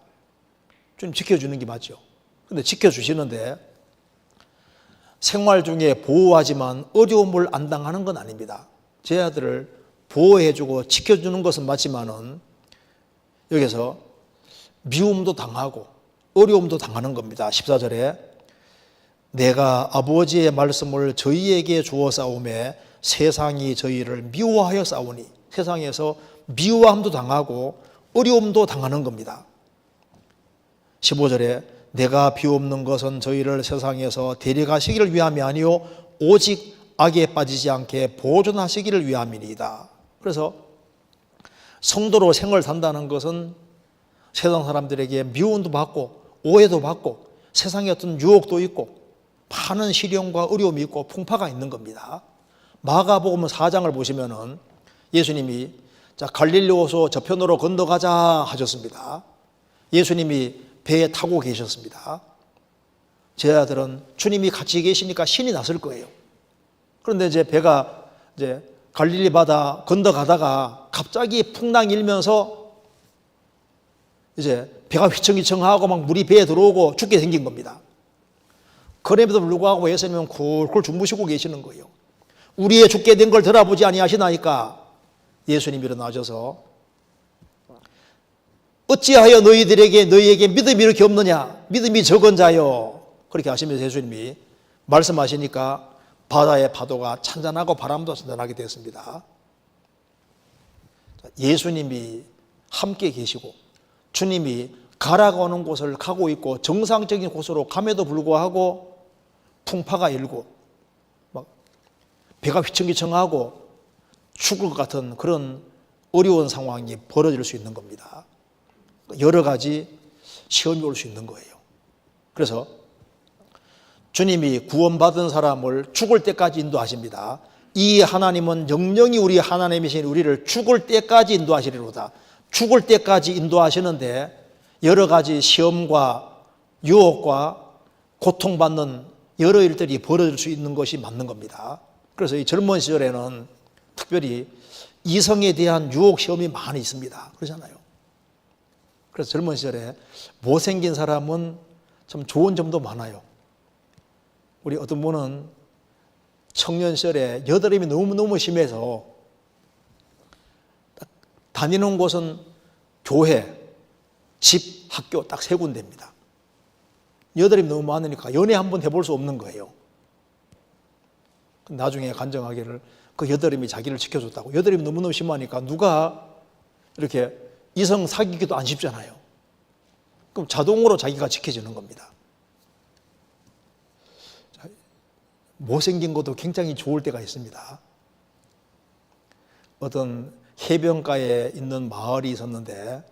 [SPEAKER 1] 좀 지켜주는 게 맞죠. 근데 지켜주시는데 생활 중에 보호하지만 어려움을 안 당하는 건 아닙니다. 제 아들을 보호해주고 지켜주는 것은 맞지만은 여기서 미움도 당하고 어려움도 당하는 겁니다. 14절에 내가 아버지의 말씀을 저희에게 주어 싸움에 세상이 저희를 미워하여 싸우니, 세상에서 미워함도 당하고 어려움도 당하는 겁니다. 15절에 내가 비옵는 것은 저희를 세상에서 데려가시기를 위함이 아니요 오직 악에 빠지지 않게 보존하시기를 위함이니이다. 그래서 성도로 생을 산다는 것은 세상 사람들에게 미움도 받고 오해도 받고 세상에 어떤 유혹도 있고 많은 시련과 어려움이 있고 풍파가 있는 겁니다. 마가복음 4장을 보시면은 예수님이 자 갈릴리호수 저편으로 건너가자 하셨습니다. 예수님이 배에 타고 계셨습니다. 제 아들은 주님이 같이 계시니까 신이 났을 거예요. 그런데 이제 배가 이제 갈릴리 바다 건너가다가 갑자기 풍랑 일면서 이제 배가 휘청휘청하고 막 물이 배에 들어오고 죽게 생긴 겁니다. 그럼에도 불구하고 예수님은 쿨쿨 주무시고 계시는 거예요. 우리의 죽게 된 걸 돌아보지 아니하시나이까 예수님이 일어나셔서 어찌하여 너희에게 믿음이 이렇게 없느냐? 믿음이 적은 자요. 그렇게 하시면서 예수님이 말씀하시니까 바다의 파도가 찬잔하고 바람도 찬잔하게 됐습니다. 예수님이 함께 계시고 주님이 가라고 하는 곳을 가고 있고 정상적인 곳으로 감에도 불구하고 풍파가 일고 막 배가 휘청휘청하고 죽을 것 같은 그런 어려운 상황이 벌어질 수 있는 겁니다. 여러 가지 시험이 올 수 있는 거예요. 그래서 주님이 구원받은 사람을 죽을 때까지 인도하십니다. 이 하나님은 영영이 우리 하나님이신 우리를 죽을 때까지 인도하시리로다. 죽을 때까지 인도하시는데 여러 가지 시험과 유혹과 고통받는 여러 일들이 벌어질 수 있는 것이 맞는 겁니다. 그래서 이 젊은 시절에는 특별히 이성에 대한 유혹 시험이 많이 있습니다. 그러잖아요. 그래서 젊은 시절에 못생긴 사람은 참 좋은 점도 많아요. 우리 어떤 분은 청년 시절에 여드름이 너무너무 심해서 다니는 곳은 교회, 집, 학교 딱 세 군데입니다. 여드름이 너무 많으니까 연애 한번 해볼 수 없는 거예요. 나중에 간증하기를 그 여드름이 자기를 지켜줬다고. 여드름이 너무너무 심하니까 누가 이렇게 이성 사귀기도 안 쉽잖아요. 그럼 자동으로 자기가 지켜지는 겁니다. 못생긴 것도 굉장히 좋을 때가 있습니다. 어떤 해변가에 있는 마을이 있었는데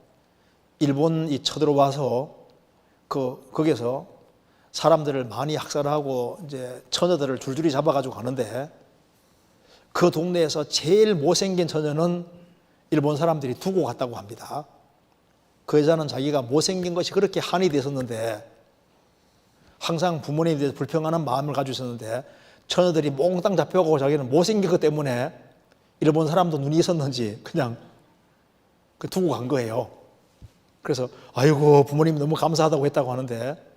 [SPEAKER 1] 일본이 쳐들어와서 거기서 사람들을 많이 학살하고 이제 처녀들을 줄줄이 잡아가지고 가는데 그 동네에서 제일 못생긴 처녀는 일본 사람들이 두고 갔다고 합니다. 그 여자는 자기가 못생긴 것이 그렇게 한이 됐었는데 항상 부모님에 대해서 불평하는 마음을 가지고 있었는데 처녀들이 몽땅 잡혀가고 자기는 못생긴 것 때문에 일본 사람도 눈이 있었는지 그냥 두고 간 거예요. 그래서 아이고 부모님 너무 감사하다고 했다고 하는데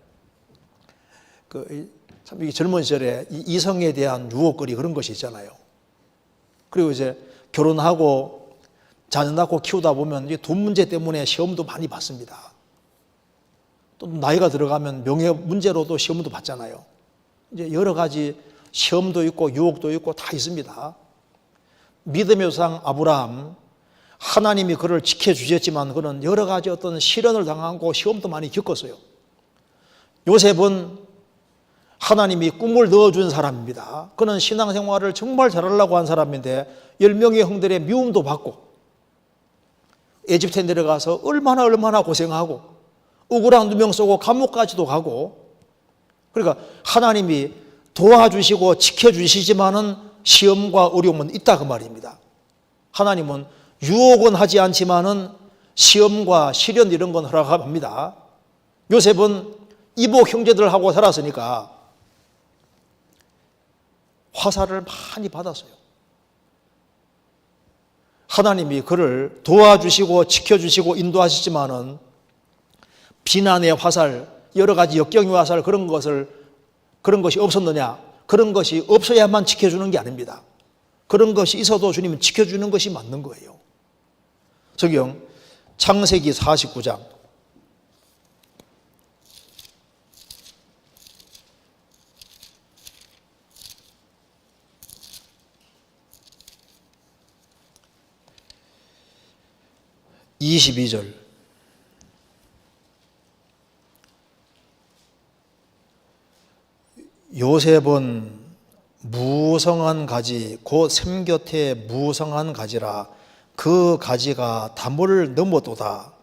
[SPEAKER 1] 참 이게 젊은 시절에 이성에 대한 유혹거리 그런 것이 있잖아요. 그리고 이제 결혼하고 자녀 낳고 키우다 보면 이게 돈 문제 때문에 시험도 많이 받습니다. 또 나이가 들어가면 명예 문제로도 시험도 받잖아요. 이제 여러 가지 시험도 있고 유혹도 있고 다 있습니다. 믿음의 조상 아브라함, 하나님이 그를 지켜주셨지만 그는 여러 가지 어떤 시련을 당하고 시험도 많이 겪었어요. 요셉은 하나님이 꿈을 넣어준 사람입니다. 그는 신앙생활을 정말 잘하려고 한 사람인데 10명의 형들의 미움도 받고 에집트에 내려가서 얼마나 고생하고 억울한 누명 쓰고 감옥까지도 가고 그러니까 하나님이 도와주시고 지켜주시지만은 시험과 어려움은 있다 그 말입니다. 하나님은 유혹은 하지 않지만은 시험과 시련 이런 건 허락합니다. 요셉은 이복 형제들하고 살았으니까 화살을 많이 받았어요. 하나님이 그를 도와주시고 지켜주시고 인도하시지만은 비난의 화살, 여러 가지 역경의 화살 그런 것이 없었느냐? 그런 것이 없어야만 지켜주는 게 아닙니다. 그런 것이 있어도 주님은 지켜주는 것이 맞는 거예요. 성경 창세기 49장 22절 요셉은 무성한 가지 곧 샘 곁에 무성한 가지라 그 가지가 담을 넘어도다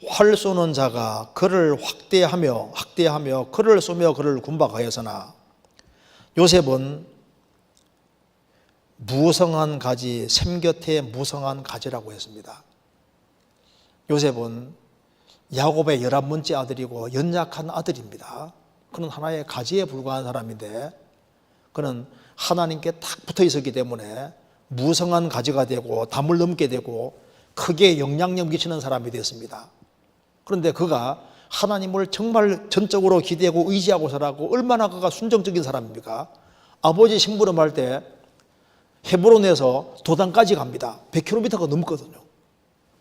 [SPEAKER 1] 활 쏘는 자가 그를 학대하며 그를 쏘며 그를 군박하였으나 요셉은 무성한 가지 샘 곁에 무성한 가지라고 했습니다. 요셉은 야곱의 11번째 아들이고 연약한 아들입니다. 그는 하나의 가지에 불과한 사람인데 그는 하나님께 딱 붙어 있었기 때문에 무성한 가지가 되고 담을 넘게 되고 크게 영향력 미치는 사람이 되었습니다. 그런데 그가 하나님을 정말 전적으로 기대하고 의지하고 살았고 얼마나 그가 순종적인 사람입니까? 아버지 심부름할 때 헤브론에서 도단까지 갑니다. 100km가 넘거든요.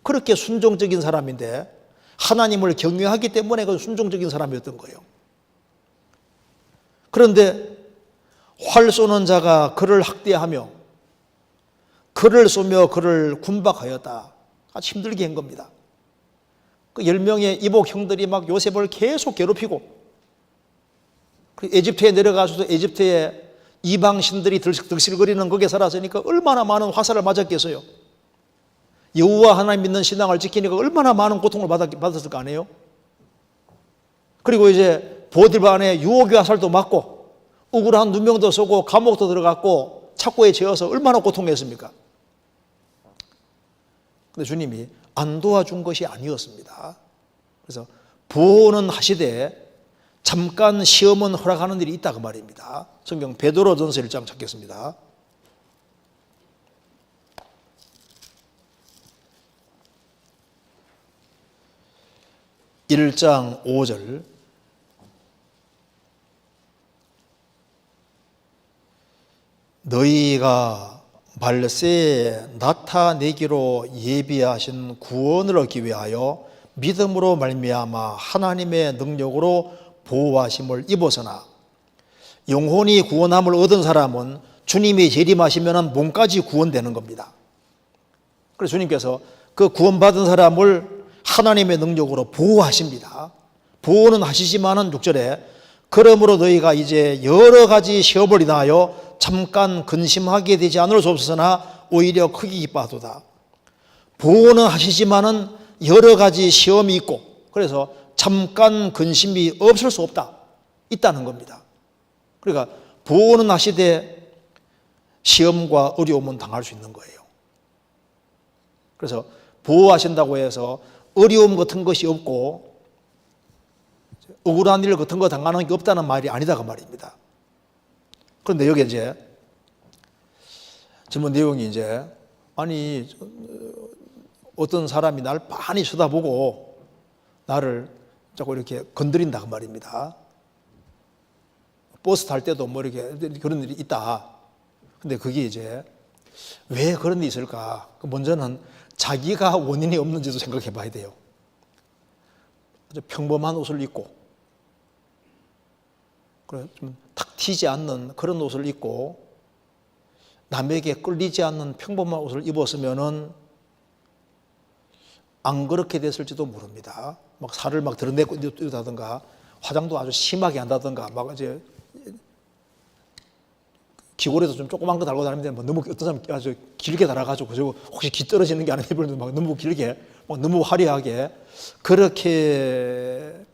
[SPEAKER 1] 그렇게 순종적인 사람인데 하나님을 경외하기 때문에 그 순종적인 사람이었던 거예요. 그런데 활 쏘는 자가 그를 학대하며 그를 쏘며 그를 군박하였다. 아주 힘들게 한 겁니다. 그 10명의 이복 형들이 막 요셉을 계속 괴롭히고 에집트에 내려가서도 에집트의 이방 신들이 득실거리는 거기에 살았으니까 얼마나 많은 화살을 맞았겠어요. 여호와 하나님 믿는 신앙을 지키니까 얼마나 많은 고통을 받았을 거 아니에요? 그리고 이제 보디발 안에 유혹의 화살도 맞고 억울한 누명도 쏘고 감옥도 들어갔고 착고에 재어서 얼마나 고통했습니까? 근데 주님이 안 도와준 것이 아니었습니다. 그래서 보호는 하시되 잠깐 시험은 허락하는 일이 있다 그 말입니다. 성경 베드로전서 1장 찾겠습니다. 1장 5절 너희가 말세에 나타내기로 예비하신 구원을 얻기 위하여 믿음으로 말미암아 하나님의 능력으로 보호하심을 입었으나 영혼이 구원함을 얻은 사람은 주님이 재림하시면 몸까지 구원되는 겁니다. 그래서 주님께서 그 구원받은 사람을 하나님의 능력으로 보호하십니다. 보호는 하시지만은 6절에 그러므로 너희가 이제 여러 가지 시험을 인하여 잠깐 근심하게 되지 않을 수 없으나 오히려 크게 기뻐하도다. 보호는 하시지만은 여러 가지 시험이 있고 그래서 잠깐 근심이 없을 수 없다. 있다는 겁니다. 그러니까 보호는 하시되 시험과 어려움은 당할 수 있는 거예요. 그래서 보호하신다고 해서 어려움 같은 것이 없고 억울한 일 같은 거 당하는 게 없다는 말이 아니다 그 말입니다. 그런데 여기 이제 전문 내용이 이제 아니 어떤 사람이 날 많이 쳐다보고 나를 자꾸 이렇게 건드린다 그 말입니다. 버스 탈 때도 뭐 이렇게 그런 일이 있다. 근데 그게 이제 왜 그런 일이 있을까? 먼저는 자기가 원인이 없는지도 생각해 봐야 돼요. 아주 평범한 옷을 입고 좀 탁 튀지 않는 그런 옷을 입고 남에게 끌리지 않는 평범한 옷을 입었으면은 안 그렇게 됐을지도 모릅니다. 막 살을 막 드러내고 있다든가 화장도 아주 심하게 한다든가 막 이제 귀걸이도 좀 조그만 거 달고 다니는데 뭐 너무 어떤 사람 아주 길게 달아가지고 그리고 혹시 기 떨어지는 게 아니면 막 너무 길게 막 너무 화려하게 그렇게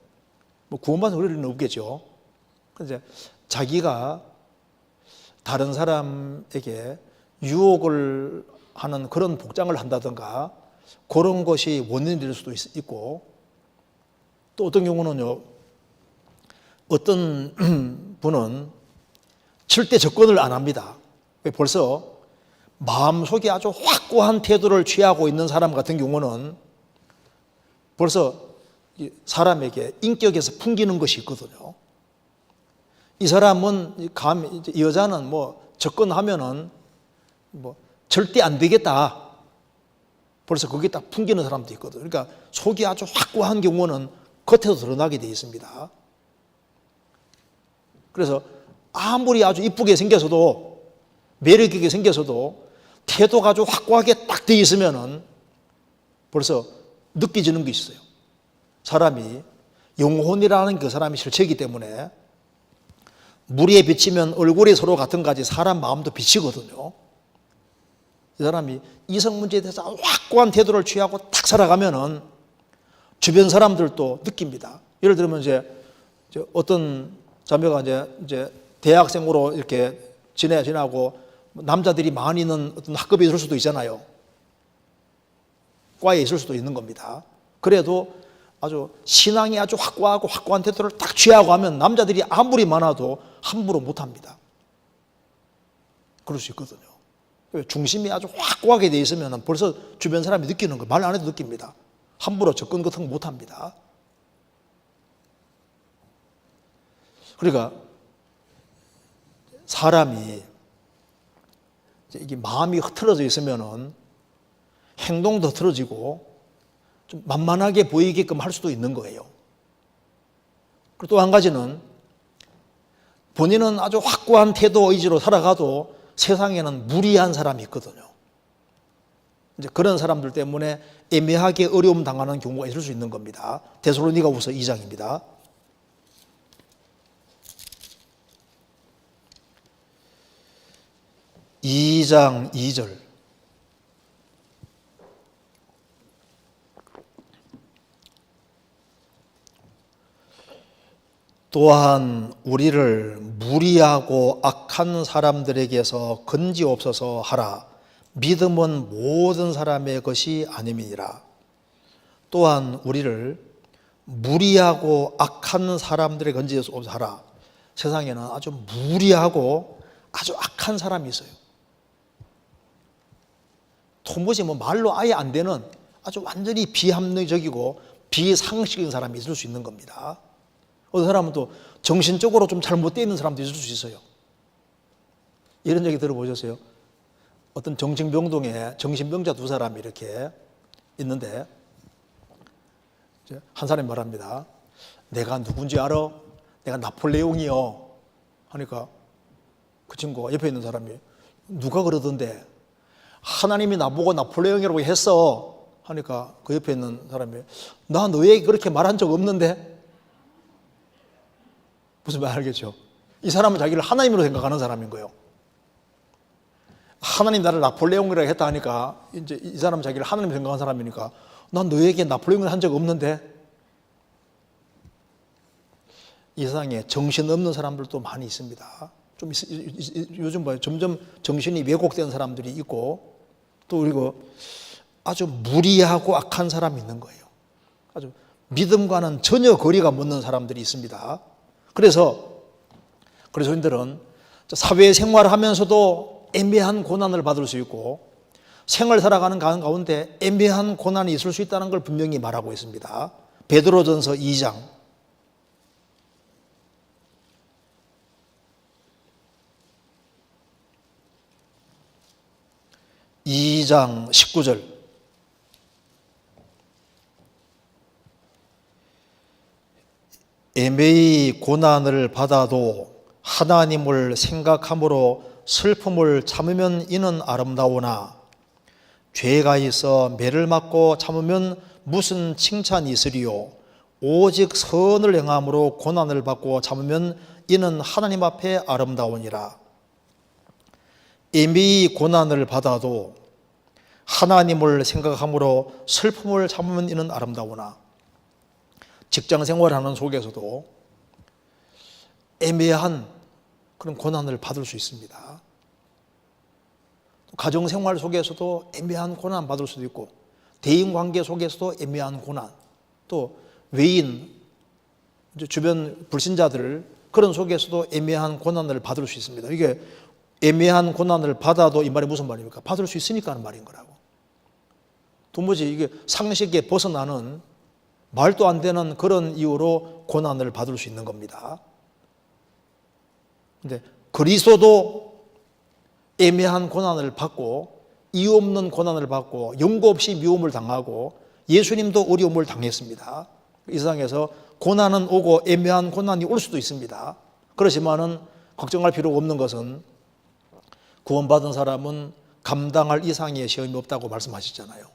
[SPEAKER 1] 뭐 구원받는 의리는 없겠죠. 이제 자기가 다른 사람에게 유혹을 하는 그런 복장을 한다든가 그런 것이 원인이 될 수도 있고 또 어떤 경우는요 어떤 분은 절대 접근을 안 합니다. 벌써 마음속에 아주 확고한 태도를 취하고 있는 사람 같은 경우는 벌써 사람에게 인격에서 풍기는 것이 있거든요. 이 사람은 이 여자는 뭐 접근하면은 뭐 절대 안 되겠다. 벌써 거기에 딱 풍기는 사람도 있거든요. 그러니까 속이 아주 확고한 경우는 겉에서 드러나게 되어 있습니다. 그래서 아무리 아주 이쁘게 생겨서도 매력 있게 생겨서도 태도가 아주 확고하게 딱 되어 있으면은 벌써 느껴지는 게 있어요. 사람이 영혼이라는 그 사람이 실체이기 때문에 무리에 비치면 얼굴이 서로 같은 가지 사람 마음도 비치거든요. 이 사람이 이성 문제에 대해서 확고한 태도를 취하고 딱 살아가면은 주변 사람들도 느낍니다. 예를 들면 이제 어떤 자매가 이제 대학생으로 이렇게 지나고 남자들이 많이 있는 어떤 학급에 있을 수도 있잖아요. 과에 있을 수도 있는 겁니다. 그래도 아주 신앙이 아주 확고하고 확고한 태도를 딱 취하고 하면 남자들이 아무리 많아도 함부로 못합니다. 그럴 수 있거든요. 중심이 아주 확고하게 돼 있으면 벌써 주변 사람이 느끼는 거 말 안 해도 느낍니다. 함부로 접근 같은 거 못합니다. 그러니까 사람이 이게 마음이 흐트러져 있으면은 행동도 흐트러지고 좀 만만하게 보이게끔 할 수도 있는 거예요. 그리고 또 한 가지는 본인은 아주 확고한 태도 의지로 살아가도 세상에는 무리한 사람이 있거든요. 이제 그런 사람들 때문에 애매하게 어려움 당하는 경우가 있을 수 있는 겁니다. 데살로니가후서 2장입니다. (2장 2절) 또한 우리를 무리하고 악한 사람들에게서 건지옵소서 하라. 믿음은 모든 사람의 것이 아님이니라. 또한 우리를 무리하고 악한 사람들에게 건지옵소서 하라. 세상에는 아주 무리하고 아주 악한 사람이 있어요. 도무지 뭐 말로 아예 안 되는 아주 완전히 비합리적이고 비상식적인 사람이 있을 수 있는 겁니다. 어떤 사람은 또 정신적으로 좀 잘못되어 있는 사람도 있을 수 있어요. 이런 얘기 들어보셨어요? 어떤 정신병동에 정신병자 두 사람이 이렇게 있는데 한 사람이 말합니다. 내가 누군지 알아? 내가 나폴레옹이요. 하니까 그 친구가 옆에 있는 사람이 누가 그러던데 하나님이 나보고 나폴레옹이라고 했어. 하니까 그 옆에 있는 사람이 나 너에게 그렇게 말한 적 없는데. 무슨 말 알겠죠? 이 사람은 자기를 하나님으로 생각하는 사람인 거예요. 하나님 나를 나폴레옹이라고 했다 하니까 이제 이 사람은 자기를 하나님으로 생각하는 사람이니까 난 너에게 나폴레옹을 한 적 없는데. 이 세상에 정신없는 사람들도 많이 있습니다. 좀 요즘 봐요. 점점 정신이 왜곡된 사람들이 있고 또 그리고 아주 무리하고 악한 사람이 있는 거예요. 아주 믿음과는 전혀 거리가 먼 사람들이 있습니다. 그래서 그리스도인들은 사회생활을 하면서도 애매한 고난을 받을 수 있고 생을 살아가는 가운데 애매한 고난이 있을 수 있다는 걸 분명히 말하고 있습니다. 베드로전서 2장 19절 애매히 고난을 받아도 하나님을 생각함으로 슬픔을 참으면 이는 아름다우나 죄가 있어 매를 맞고 참으면 무슨 칭찬이 있으리요. 오직 선을 행함으로 고난을 받고 참으면 이는 하나님 앞에 아름다우니라. 애매히 고난을 받아도 하나님을 생각함으로 슬픔을 참으면 이는 아름다우나. 직장 생활하는 속에서도 애매한 그런 고난을 받을 수 있습니다. 가정 생활 속에서도 애매한 고난 받을 수도 있고 대인 관계 속에서도 애매한 고난, 또 외인, 주변 불신자들 그런 속에서도 애매한 고난을 받을 수 있습니다. 이게 애매한 고난을 받아도 이 말이 무슨 말입니까? 받을 수 있으니까 하는 말인 거라고. 도무지 이게 상식에 벗어나는 말도 안 되는 그런 이유로 고난을 받을 수 있는 겁니다. 근데 그리스도도 애매한 고난을 받고 이유 없는 고난을 받고 연고 없이 미움을 당하고 예수님도 어려움을 당했습니다. 이 세상에서 고난은 오고 애매한 고난이 올 수도 있습니다. 그렇지만은 걱정할 필요가 없는 것은 구원받은 사람은 감당할 이상의 시험이 없다고 말씀하셨잖아요.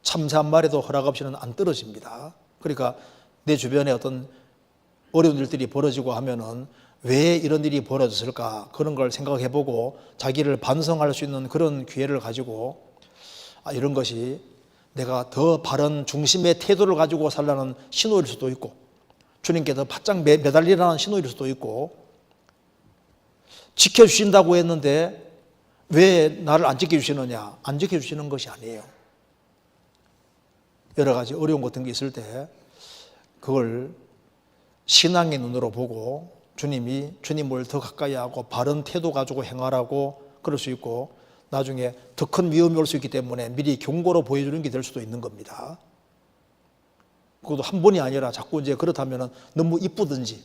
[SPEAKER 1] 참새 한 마리도 허락 없이는 안 떨어집니다. 그러니까 내 주변에 어떤 어려운 일들이 벌어지고 하면은 왜 이런 일이 벌어졌을까 그런 걸 생각해보고 자기를 반성할 수 있는 그런 기회를 가지고 이런 것이 내가 더 바른 중심의 태도를 가지고 살라는 신호일 수도 있고 주님께 더 바짝 매달리라는 신호일 수도 있고 지켜주신다고 했는데 왜 나를 안 지켜주시느냐? 안 지켜주시는 것이 아니에요. 여러 가지 어려운 같은 게 있을 때 그걸 신앙의 눈으로 보고 주님이 주님을 더 가까이 하고 바른 태도 가지고 행하라고 그럴 수 있고 나중에 더 큰 위험이 올 수 있기 때문에 미리 경고로 보여주는 게 될 수도 있는 겁니다. 그것도 한 번이 아니라 자꾸 이제 그렇다면 너무 이쁘든지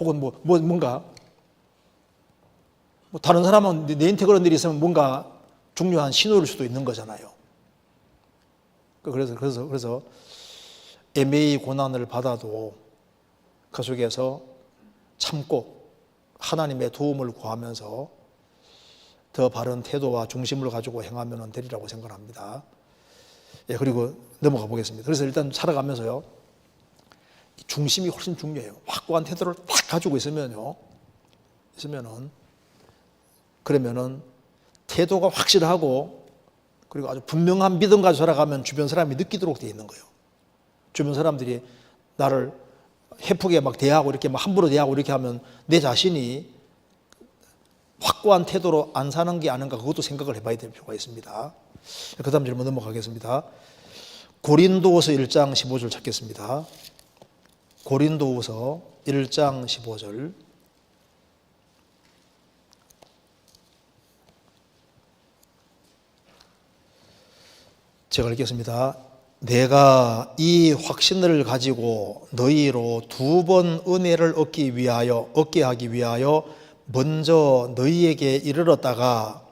[SPEAKER 1] 혹은 뭔가 다른 사람은 내한테 그런 일이 있으면 뭔가 중요한 신호일 수도 있는 거잖아요. 그래서 애매히 고난을 받아도 그 속에서 참고 하나님의 도움을 구하면서 더 바른 태도와 중심을 가지고 행하면 되리라고 생각합니다. 예, 그리고 넘어가 보겠습니다. 그래서 일단 살아가면서요, 중심이 훨씬 중요해요. 확고한 태도를 딱 가지고 그러면은 태도가 확실하고 그리고 아주 분명한 믿음 가지고 살아가면 주변 사람이 느끼도록 되어 있는 거예요. 주변 사람들이 나를 해프게 막 대하고 이렇게 막 함부로 대하고 이렇게 하면 내 자신이 확고한 태도로 안 사는 게 아닌가 그것도 생각을 해봐야 될 필요가 있습니다. 그 다음 질문 넘어가겠습니다. 고린도후서 1장 15절 찾겠습니다. 고린도후서 1장 15절. 제가 읽겠습니다. 내가 이 확신을 가지고 너희로 2번 은혜를 얻게 하기 위하여 먼저 너희에게 이르렀다가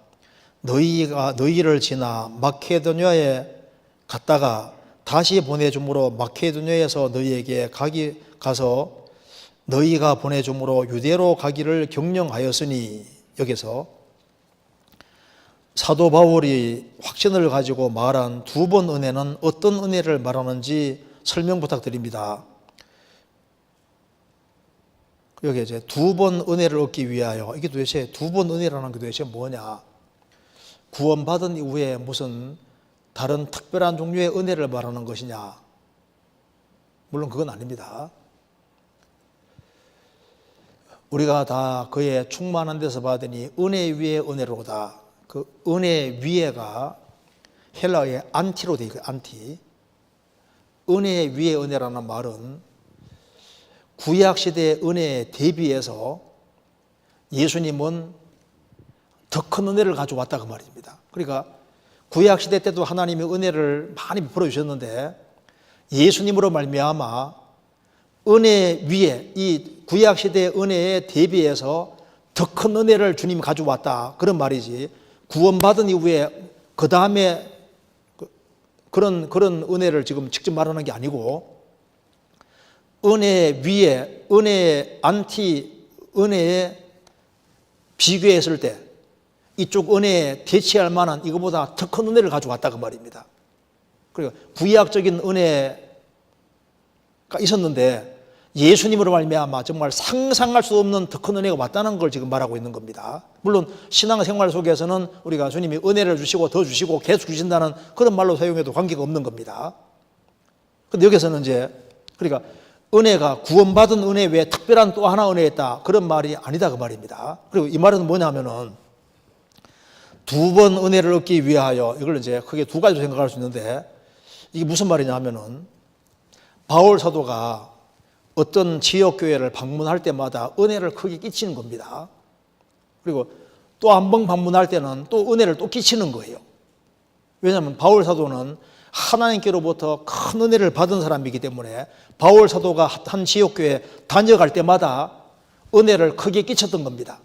[SPEAKER 1] 너희를 지나 마케도냐에 갔다가 다시 보내줌으로 마케도냐에서 너희에게 가서 너희가 보내줌으로 유대로 가기를 경영하였으니 여기서 사도 바울이 확신을 가지고 말한 2번 은혜는 어떤 은혜를 말하는지 설명 부탁드립니다. 여기 이제 2번 은혜를 얻기 위하여 이게 도대체 2번 은혜라는 게 도대체 뭐냐? 구원받은 이후에 무슨 다른 특별한 종류의 은혜를 말하는 것이냐? 물론 그건 아닙니다. 우리가 다 그의 충만한 데서 받으니 은혜 위에 은혜로다. 그 은혜 위에가 헬라어의 안티로 되어 있고요. 안티. 은혜 위에 은혜라는 말은 구약시대의 은혜에 대비해서 예수님은 더 큰 은혜를 가져왔다 그 말입니다. 그러니까 구약시대 때도 하나님의 은혜를 많이 베풀어 주셨는데 예수님으로 말미암아 은혜 위에 이 구약시대의 은혜에 대비해서 더 큰 은혜를 주님이 가져왔다 그런 말이지 구원받은 이후에 그 다음에 그런 은혜를 지금 직접 말하는 게 아니고 은혜 위에 은혜 안티 은혜에 비교했을 때 이쪽 은혜에 대치할 만한 이거보다 더 큰 은혜를 가져왔다 그 말입니다. 그리고 구약적인 은혜가 있었는데 예수님으로 말미암아 정말 상상할 수 없는 더 큰 은혜가 왔다는 걸 지금 말하고 있는 겁니다. 물론 신앙생활 속에서는 우리가 주님이 은혜를 주시고 더 주시고 계속 주신다는 그런 말로 사용해도 관계가 없는 겁니다. 그런데 여기서는 이제 그러니까 은혜가 구원받은 은혜 외에 특별한 또 하나 은혜가 있다 그런 말이 아니다 그 말입니다. 그리고 이 말은 뭐냐면은 2번 은혜를 얻기 위하여 이걸 이제 크게 두 가지로 생각할 수 있는데 이게 무슨 말이냐면은 바울 사도가 어떤 지역교회를 방문할 때마다 은혜를 크게 끼치는 겁니다. 그리고 또 한 번 방문할 때는 또 은혜를 또 끼치는 거예요. 왜냐하면 바울 사도는 하나님께로부터 큰 은혜를 받은 사람이기 때문에 바울 사도가 한 지역교회 다녀갈 때마다 은혜를 크게 끼쳤던 겁니다.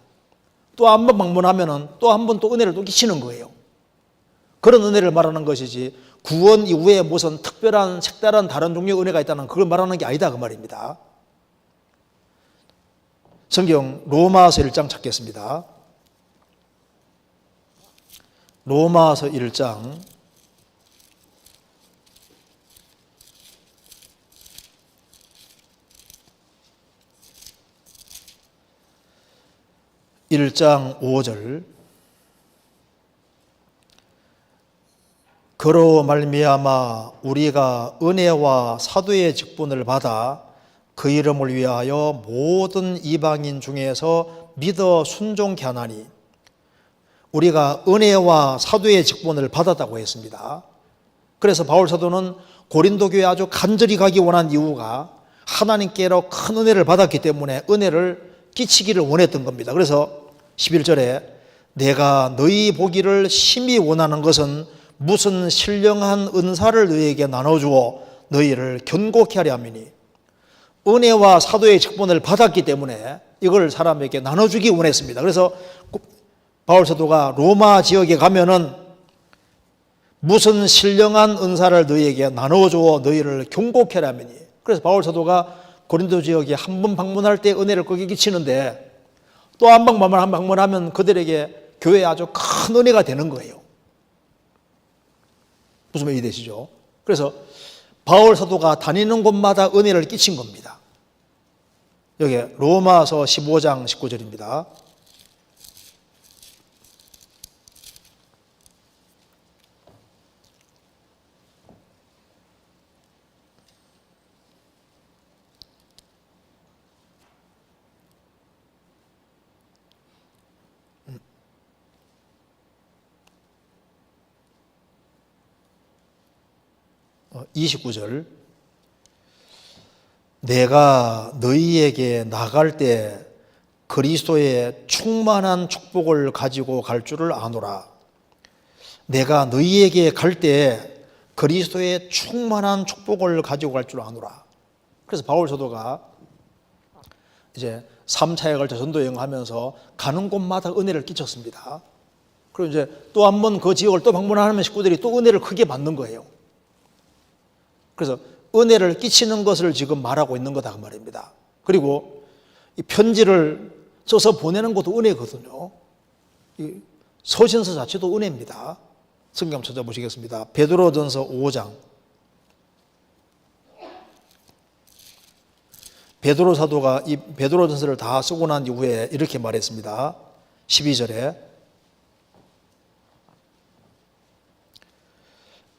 [SPEAKER 1] 또 한 번 방문하면 또 한 번 또 은혜를 또 끼치는 거예요. 그런 은혜를 말하는 것이지 구원 이후에 무슨 특별한 색다른 다른 종류의 은혜가 있다는 그걸 말하는 게 아니다 그 말입니다. 성경 로마서 1장 찾겠습니다. 로마서 1장 1장 5절 그로 말미암아 우리가 은혜와 사도의 직분을 받아 그 이름을 위하여 모든 이방인 중에서 믿어 순종케 하나니 우리가 은혜와 사도의 직분을 받았다고 했습니다. 그래서 바울 사도는 고린도 교회에 아주 간절히 가기 원한 이유가 하나님께로 큰 은혜를 받았기 때문에 은혜를 끼치기를 원했던 겁니다. 그래서 11절에 내가 너희 보기를 심히 원하는 것은 무슨 신령한 은사를 너희에게 나눠주어 너희를 견고케 하려 함이니 은혜와 사도의 직분을 받았기 때문에 이걸 사람에게 나눠주기 원했습니다. 그래서 바울 사도가 로마 지역에 가면은 무슨 신령한 은사를 너희에게 나눠주어 너희를 견고케 하려 함이니 그래서 바울 사도가 고린도 지역에 한 번 방문할 때 은혜를 거기 끼치는데 또 한 번 방문하면 그들에게 교회에 아주 큰 은혜가 되는 거예요. 무슨 말이 되시죠? 그래서 바울 사도가 다니는 곳마다 은혜를 끼친 겁니다. 여기 로마서 15장 19절입니다. 어, 29절 내가 너희에게 나갈 때 그리스도의 충만한 축복을 가지고 갈 줄을 아노라. 내가 너희에게 갈 때 그리스도의 충만한 축복을 가지고 갈 줄 아노라. 그래서 바울 사도가 이제 3차에 걸쳐 전도 여행하면서 가는 곳마다 은혜를 끼쳤습니다. 그리고 이제 또 한 번 그 지역을 또 방문하면 식구들이 또 은혜를 크게 받는 거예요. 그래서 은혜를 끼치는 것을 지금 말하고 있는 거다 그 말입니다. 그리고 이 편지를 써서 보내는 것도 은혜거든요. 이 서신서 자체도 은혜입니다. 성경 찾아보시겠습니다. 베드로전서 5장. 베드로 사도가 이 베드로전서를 다 쓰고 난 이후에 이렇게 말했습니다. 12절에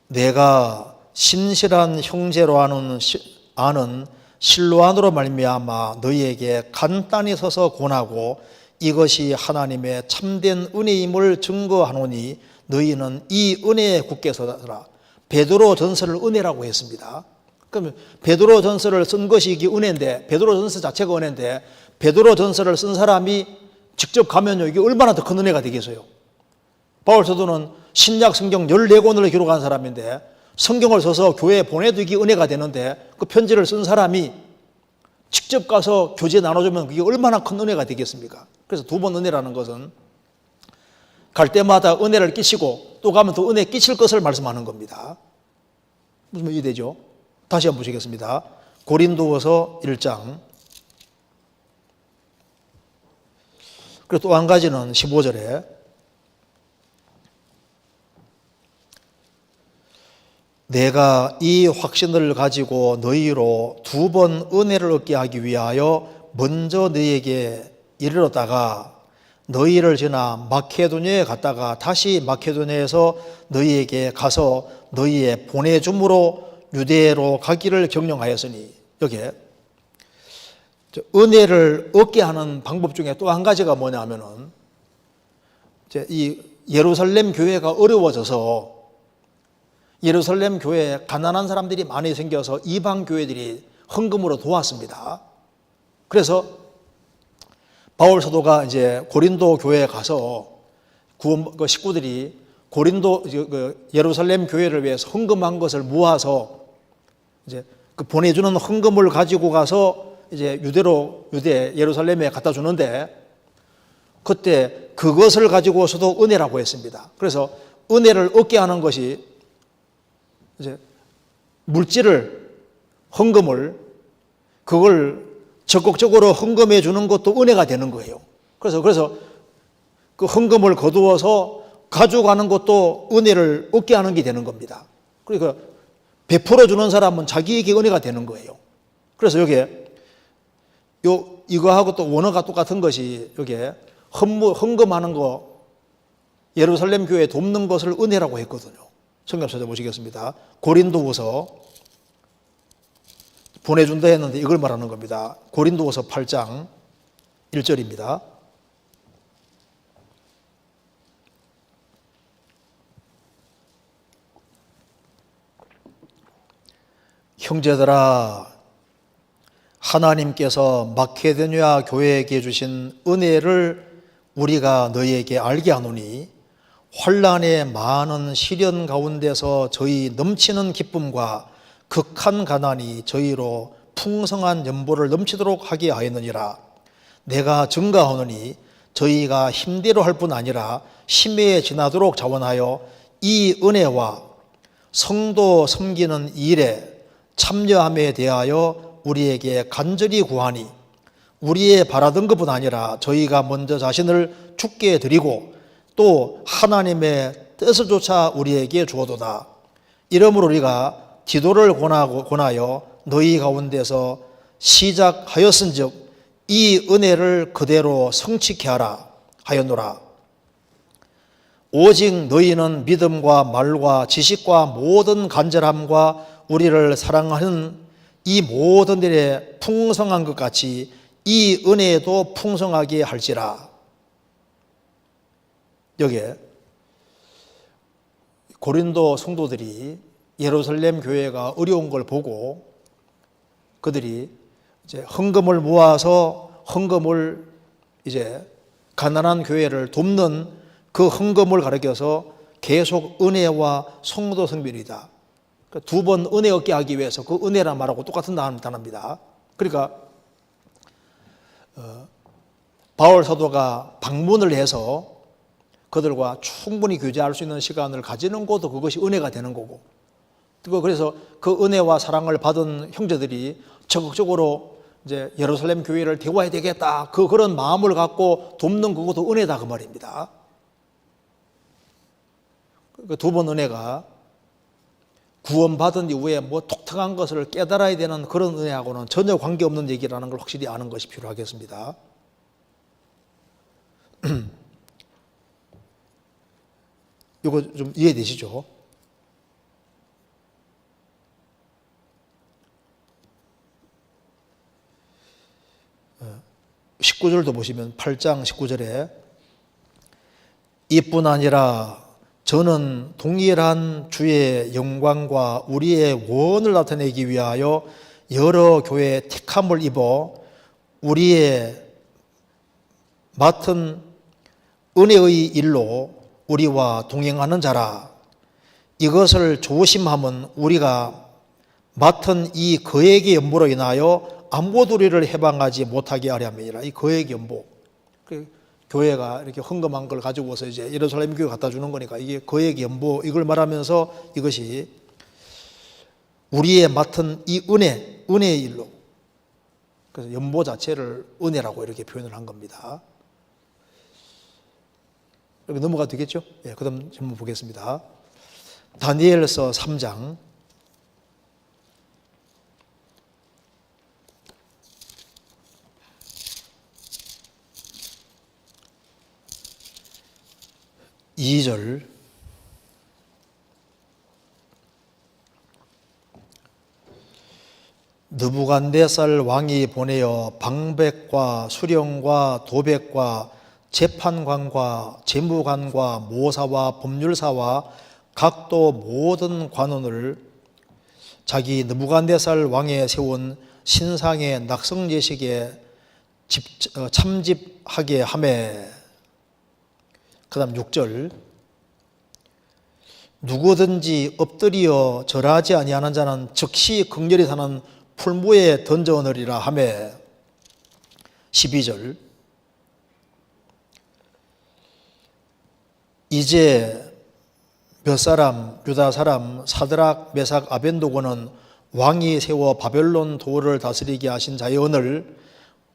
[SPEAKER 1] 내가 신실한 형제로 아는 실로안으로 말미암아 너희에게 간단히 서서 권하고 이것이 하나님의 참된 은혜임을 증거하노니 너희는 이 은혜에 굳게 서라. 베드로 전서를 은혜라고 했습니다. 그러면 베드로 전서를 쓴 것이 이게 은혜인데 베드로 전서 자체가 은혜인데 베드로 전서를 쓴 사람이 직접 가면요 이게 얼마나 더 큰 은혜가 되겠어요. 바울 사도는 신약 성경 14권을 기록한 사람인데 성경을 써서 교회에 보내두기 은혜가 되는데 그 편지를 쓴 사람이 직접 가서 교제 나눠주면 그게 얼마나 큰 은혜가 되겠습니까? 그래서 두 번 은혜라는 것은 갈 때마다 은혜를 끼치고 또 가면 또 은혜 끼칠 것을 말씀하는 겁니다. 무슨 말이 되죠? 다시 한번 보시겠습니다. 고린도후서 1장 그리고 또 한 가지는 15절에 내가 이 확신을 가지고 너희로 두 번 은혜를 얻게 하기 위하여 먼저 너희에게 이르렀다가 너희를 지나 마케도니아에 갔다가 다시 마케도니아에서 너희에게 가서 너희의 보내줌으로 유대로 가기를 경영하였으니 여기에 은혜를 얻게 하는 방법 중에 또 한 가지가 뭐냐 하면은 이 예루살렘 교회가 어려워져서 예루살렘 교회에 가난한 사람들이 많이 생겨서 이방 교회들이 헌금으로 도왔습니다. 그래서 바울 사도가 이제 고린도 교회에 가서 구원 그 식구들이 고린도 그 예루살렘 교회를 위해서 헌금한 것을 모아서 이제 그 보내주는 헌금을 가지고 가서 이제 유대 예루살렘에 갖다 주는데, 그때 그것을 가지고서도 은혜라고 했습니다. 그래서 은혜를 얻게 하는 것이 이제 물질을, 헌금을, 그걸 적극적으로 헌금해 주는 것도 은혜가 되는 거예요. 그래서 그 헌금을 거두어서 가져가는 것도 은혜를 얻게 하는 게 되는 겁니다. 그러니까 베풀어 주는 사람은 자기에게 은혜가 되는 거예요. 그래서 여기에 이거하고 또 원어가 똑같은 것이, 여기에 헌금하는 거, 예루살렘 교회에 돕는 것을 은혜라고 했거든요. 성경 찾아보시겠습니다. 고린도후서 보내준다 했는데 이걸 말하는 겁니다. 고린도후서 8장 1절입니다. 형제들아, 하나님께서 마케도니아 교회에게 주신 은혜를 우리가 너희에게 알게 하노니, 환난의 많은 시련 가운데서 저희 넘치는 기쁨과 극한 가난이 저희로 풍성한 연보를 넘치도록 하게 하였느니라. 내가 증가하노니 저희가 힘대로 할 뿐 아니라 심해에 지나도록 자원하여 이 은혜와 성도 섬기는 일에 참여함에 대하여 우리에게 간절히 구하니, 우리의 바라던 것뿐 아니라 저희가 먼저 자신을 죽게 드리고 또 하나님의 뜻을조차 우리에게 주어도다. 이러므로 우리가 기도를 권하여 너희 가운데서 시작하였은즉 이 은혜를 그대로 성취케 하라 하였노라. 오직 너희는 믿음과 말과 지식과 모든 간절함과 우리를 사랑하는 이 모든 일에 풍성한 것 같이 이 은혜에도 풍성하게 할지라. 여기에 고린도 성도들이 예루살렘 교회가 어려운 걸 보고 그들이 이제 헌금을 모아서 헌금을 이제 가난한 교회를 돕는 그 헌금을 가리켜서 계속 은혜와 성도 성별이다. 두 번 은혜 얻게 하기 위해서 그 은혜란 말하고 똑같은 단어입니다. 그러니까 바울 사도가 방문을 해서 그들과 충분히 교제할 수 있는 시간을 가지는 것도 그것이 은혜가 되는 거고, 그래서 그 은혜와 사랑을 받은 형제들이 적극적으로 이제 예루살렘 교회를 대화해야 되겠다, 그런 마음을 갖고 돕는 그것도 은혜다, 그 말입니다. 그 두 번 은혜가 구원받은 이후에 뭐 독특한 것을 깨달아야 되는 그런 은혜하고는 전혀 관계없는 얘기라는 걸 확실히 아는 것이 필요하겠습니다. 이거 좀 이해되시죠? 어, 19절도 보시면 8장 19절에 이뿐 아니라 저는 동일한 주의 영광과 우리의 원을 나타내기 위하여 여러 교회에 택함을 입어 우리의 맡은 은혜의 일로 우리와 동행하는 자라. 이것을 조심함은 우리가 맡은 이 거액의 연보로 인하여 아무도 우리를 해방하지 못하게 하려 함이니라. 이 거액의 연보, 교회가 이렇게 헌금한 걸 가지고서 이제 예루살렘 교회 갖다 주는 거니까 이게 거액의 연보, 이걸 말하면서 이것이 우리의 맡은 이 은혜의 일로, 그래서 연보 자체를 은혜라고 이렇게 표현을 한 겁니다. 이렇게 넘어가도 되겠죠? 예, 그 다음 한번 보겠습니다. 다니엘서 3장 2절. 느부갓네살 왕이 보내어 방백과 수령과 도백과 재판관과 재무관과 모사와 법률사와 각도 모든 관원을 자기 느부갓네살 왕에 세운 신상의 낙성 예식에 참집하게 하매. 그 다음 6절. 누구든지 엎드려 절하지 아니하는 자는 즉시 극렬히 사는 풀무에 던져넣으리라 하매. 12절. 이제 몇 사람, 유다 사람 사드락, 메삭, 아벤노고는 왕이 세워 바벨론 도를 다스리게 하신 자의 언을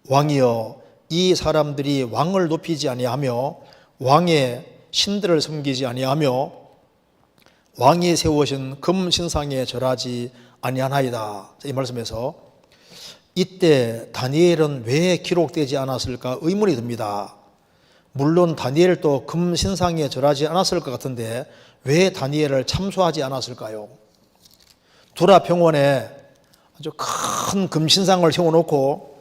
[SPEAKER 1] 왕이여 이 사람들이 왕을 높이지 아니하며 왕의 신들을 섬기지 아니하며 왕이 세우신 금 신상에 절하지 아니하나이다. 이 말씀에서 이때 다니엘은 왜 기록되지 않았을까 의문이 듭니다. 물론 다니엘도 금 신상에 절하지 않았을 것 같은데 왜 다니엘을 참수하지 않았을까요? 두라 평원에 아주 큰 금신상을 세워놓고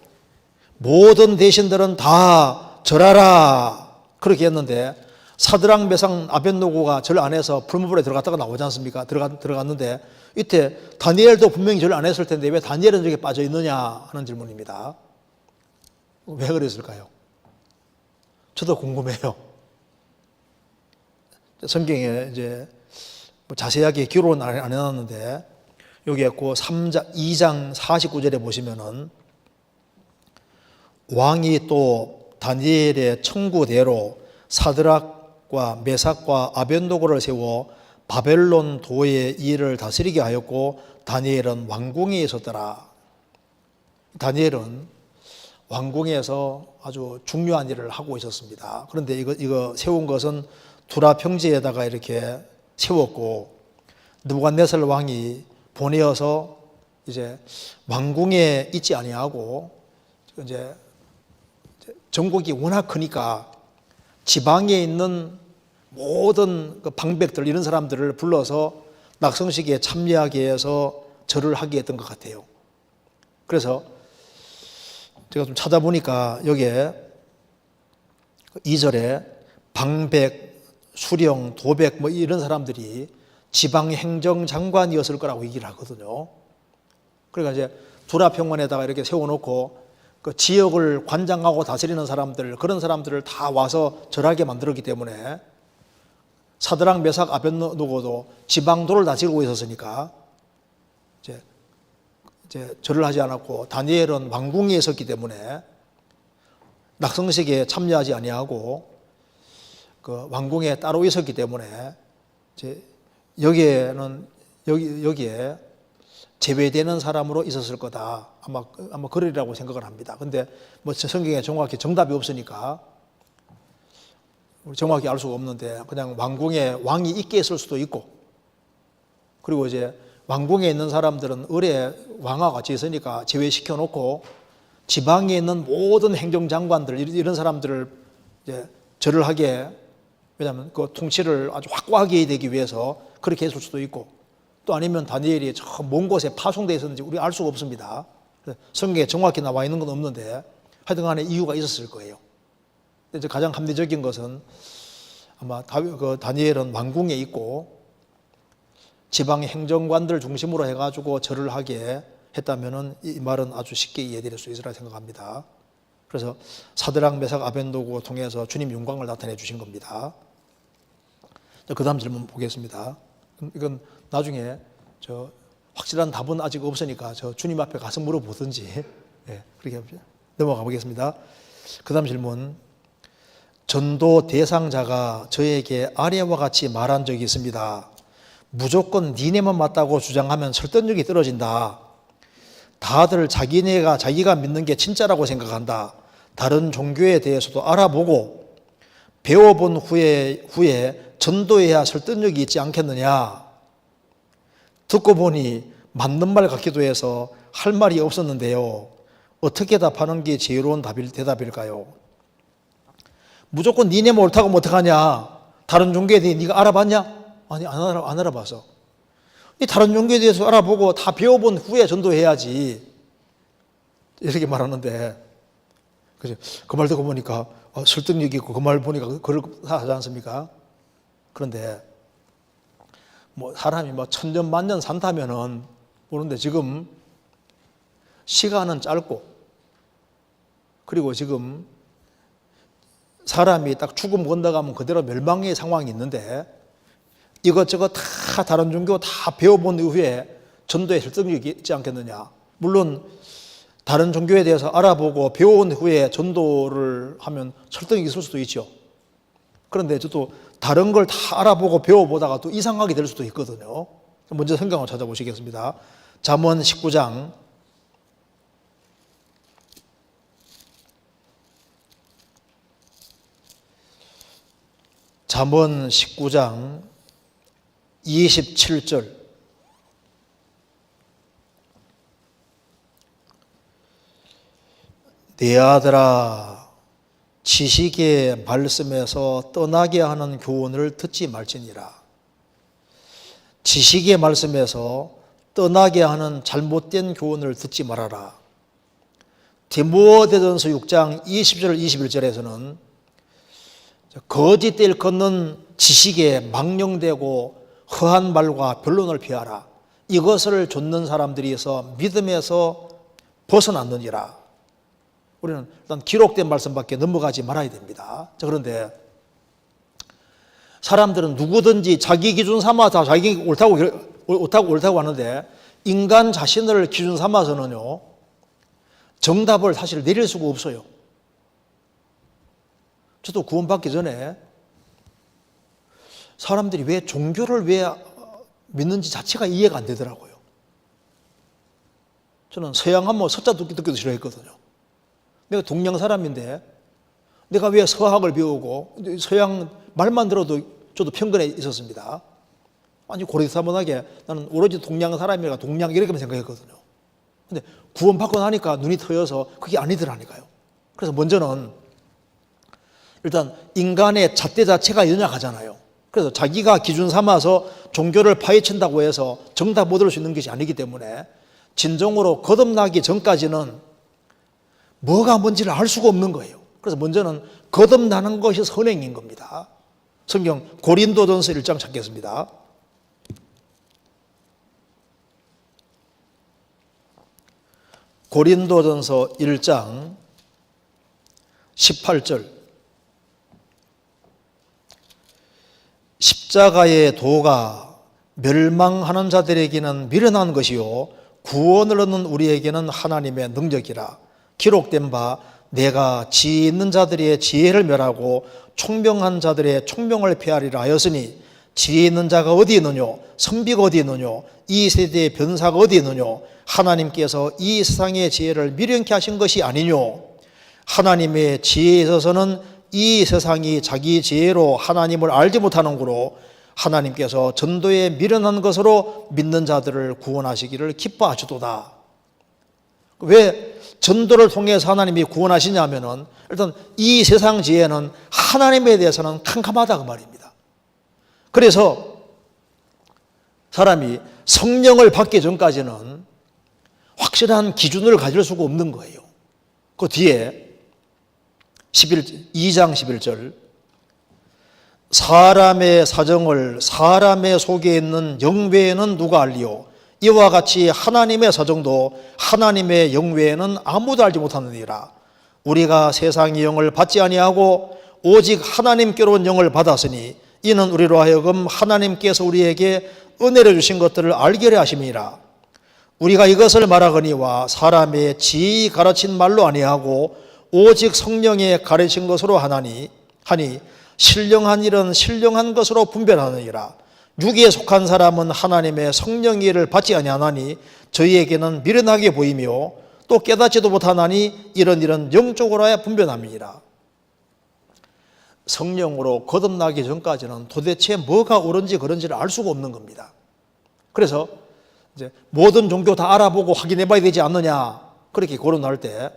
[SPEAKER 1] 모든 대신들은 다 절하라 그렇게 했는데 사드락, 메삭, 아벳노고가 절 안 해서 풀무불에 들어갔다가 나오지 않습니까? 들어갔는데 이때 다니엘도 분명히 절 안 했을 텐데 왜 다니엘은 저렇게 빠져 있느냐 하는 질문입니다. 왜 그랬을까요? 저도 궁금해요. 성경에 이제 자세하게 기록은 안 해놨는데 여기에 그 2장 49절에 보시면은 왕이 또 다니엘의 청구대로 사드락과 메삭과 아벳노고를 세워 바벨론 도의 일을 다스리게 하였고 다니엘은 왕궁에 있었더라. 다니엘은 왕궁에서 아주 중요한 일을 하고 있었습니다. 그런데 이거 세운 것은 두라 평지에다가 이렇게 세웠고 느부갓네살 왕이 보내어서 이제 왕궁에 있지 아니하고 이제 전국이 워낙 크니까 지방에 있는 모든 그 방백들 이런 사람들을 불러서 낙성식에 참여하게 해서 절을 하게 했던 것 같아요. 그래서 제가 좀 찾아보니까 여기에 2절에 방백, 수령, 도백 뭐 이런 사람들이 지방 행정장관이었을 거라고 얘기를 하거든요. 그러니까 이제 두라 평원에다가 이렇게 세워놓고 그 지역을 관장하고 다스리는 사람들 그런 사람들을 다 와서 절하게 만들었기 때문에 사드락, 메삭, 아벳노고도 지방도를 다스리고 있었으니까 이제 절을 하지 않았고 다니엘은 왕궁에 있었기 때문에 낙성식에 참여하지 아니하고 그 왕궁에 따로 있었기 때문에 이제 여기에 제외되는 사람으로 있었을 거다. 아마 그러리라고 생각을 합니다. 근데 뭐 성경에 정확히 정답이 없으니까 정확히 알 수가 없는데 그냥 왕궁에 왕이 있게 있을 수도 있고 그리고 이제 왕궁에 있는 사람들은 을에 왕과 같이 있으니까 제외시켜 놓고 지방에 있는 모든 행정장관들 이런 사람들을 이제 절을 하게 왜냐하면 그 통치를 아주 확고하게 해야 되기 위해서 그렇게 했을 수도 있고 또 아니면 다니엘이 저 먼 곳에 파송되어 있었는지 우리가 알 수가 없습니다. 성경에 정확히 나와 있는 건 없는데 하여튼 간에 이유가 있었을 거예요. 이제 가장 합리적인 것은 아마 다니엘은 왕궁에 있고 지방 행정관들 중심으로 해가지고 절을 하게 했다면은 이 말은 아주 쉽게 이해될 수 있으리라 생각합니다. 그래서 사드락, 메삭, 아벳노고 통해서 주님 영광을 나타내 주신 겁니다. 그 다음 질문 보겠습니다. 이건 나중에 확실한 답은 아직 없으니까 주님 앞에 가서 물어보든지 그렇게 넘어가 보겠습니다. 그 다음 질문. 전도 대상자가 저에게 아래와 같이 말한 적이 있습니다. 무조건 니네만 맞다고 주장하면 설득력이 떨어진다. 다들 자기가 믿는 게 진짜라고 생각한다. 다른 종교에 대해서도 알아보고 배워본 후에 전도해야 설득력이 있지 않겠느냐. 듣고 보니 맞는 말 같기도 해서 할 말이 없었는데요. 어떻게 답하는 게 지혜로운 대답일까요? 무조건 니네만 옳다고 하면 어떡하냐. 다른 종교에 대해 네가 알아봤냐? 아니 안 알아봐서. 이 다른 종교에 대해서 알아보고 다 배워본 후에 전도해야지. 이렇게 말하는데 그 말 듣고 보니까 설득력이 있고 그 말 보니까 그럴싸하지 않습니까? 그런데 뭐 사람이 뭐 천년 만년 산다면은 모르는데 지금 시간은 짧고 그리고 지금 사람이 딱 죽음 건너가면 그대로 멸망의 상황이 있는데 이것저것 다 다른 종교 다 배워본 이후에 전도에 설득력이 있지 않겠느냐. 물론 다른 종교에 대해서 알아보고 배워온 후에 전도를 하면 설득이 있을 수도 있죠. 그런데 저도 다른 걸 다 알아보고 배워보다가 또 이상하게 될 수도 있거든요. 먼저 성경을 찾아보시겠습니다. 잠언 19장 27절. 내 아들아, 지식의 말씀에서 떠나게 하는 교훈을 듣지 말지니라. 지식의 말씀에서 떠나게 하는 잘못된 교훈을 듣지 말아라. 디모데전서 6장 20절 21절에서는 거짓 될 걷는 지식에 망령되고 허한 말과 변론을 피하라. 이것을 좇는 사람들이서 믿음에서 벗어났느니라. 우리는 일단 기록된 말씀밖에 넘어가지 말아야 됩니다. 자, 그런데 사람들은 누구든지 자기 기준 삼아 다 자기 옳다고 하는데 인간 자신을 기준 삼아서는요, 정답을 사실 내릴 수가 없어요. 저도 구원받기 전에 사람들이 왜 종교를 왜 믿는지 자체가 이해가 안 되더라고요. 저는 서양하면 서자 듣기도 싫어했거든요. 내가 동양 사람인데 내가 왜 서학을 배우고 서양 말만 들어도 저도 편견에 있었습니다. 아니 고리타분하게 나는 오로지 동양 사람이라 동양 이렇게만 생각했거든요. 근데 구원받고 나니까 눈이 트여서 그게 아니더라니까요. 그래서 먼저는 일단 인간의 잣대 자체가 연약하잖아요. 그래서 자기가 기준 삼아서 종교를 파헤친다고 해서 정답 못 얻을 수 있는 것이 아니기 때문에 진정으로 거듭나기 전까지는 뭐가 뭔지를 알 수가 없는 거예요. 그래서 먼저는 거듭나는 것이 선행인 겁니다. 성경 고린도전서 1장 찾겠습니다. 고린도전서 1장 18절. 십자가의 도가 멸망하는 자들에게는 미련한 것이요 구원을 얻는 우리에게는 하나님의 능력이라. 기록된 바 내가 지혜 있는 자들의 지혜를 멸하고 총명한 자들의 총명을 폐하리라 하였으니 지혜 있는 자가 어디 있느뇨? 선비가 어디 있느뇨? 이 세대의 변사가 어디 있느뇨? 하나님께서 이 세상의 지혜를 미련케 하신 것이 아니뇨? 하나님의 지혜에 있어서는 이 세상이 자기 지혜로 하나님을 알지 못하는 거로 하나님께서 전도에 미련한 것으로 믿는 자들을 구원하시기를 기뻐하시도다. 왜 전도를 통해서 하나님이 구원하시냐면은 일단 이 세상 지혜는 하나님에 대해서는 캄캄하다 그 말입니다. 그래서 사람이 성령을 받기 전까지는 확실한 기준을 가질 수가 없는 거예요. 그 뒤에 2장 11절 사람의 사정을 사람의 속에 있는 영 외에는 누가 알리요? 이와 같이 하나님의 사정도 하나님의 영 외에는 아무도 알지 못하느니라. 우리가 세상의 영을 받지 아니하고 오직 하나님께로 온 영을 받았으니 이는 우리로 하여금 하나님께서 우리에게 은혜를 주신 것들을 알게 하려 하심이라. 우리가 이것을 말하거니와 사람의 지혜히 가르친 말로 아니하고 오직 성령의 가르친 것으로 하니 신령한 일은 신령한 것으로 분별하느니라. 육에 속한 사람은 하나님의 성령의 일을 받지 아니하나니 저희에게는 미련하게 보이며 또 깨닫지도 못하나니 이런 일은 영적으로 하여 분별함이니라. 성령으로 거듭나기 전까지는 도대체 뭐가 옳은지 그런지를 알 수가 없는 겁니다. 그래서 이제 모든 종교 다 알아보고 확인해 봐야 되지 않느냐, 그렇게 거론할 때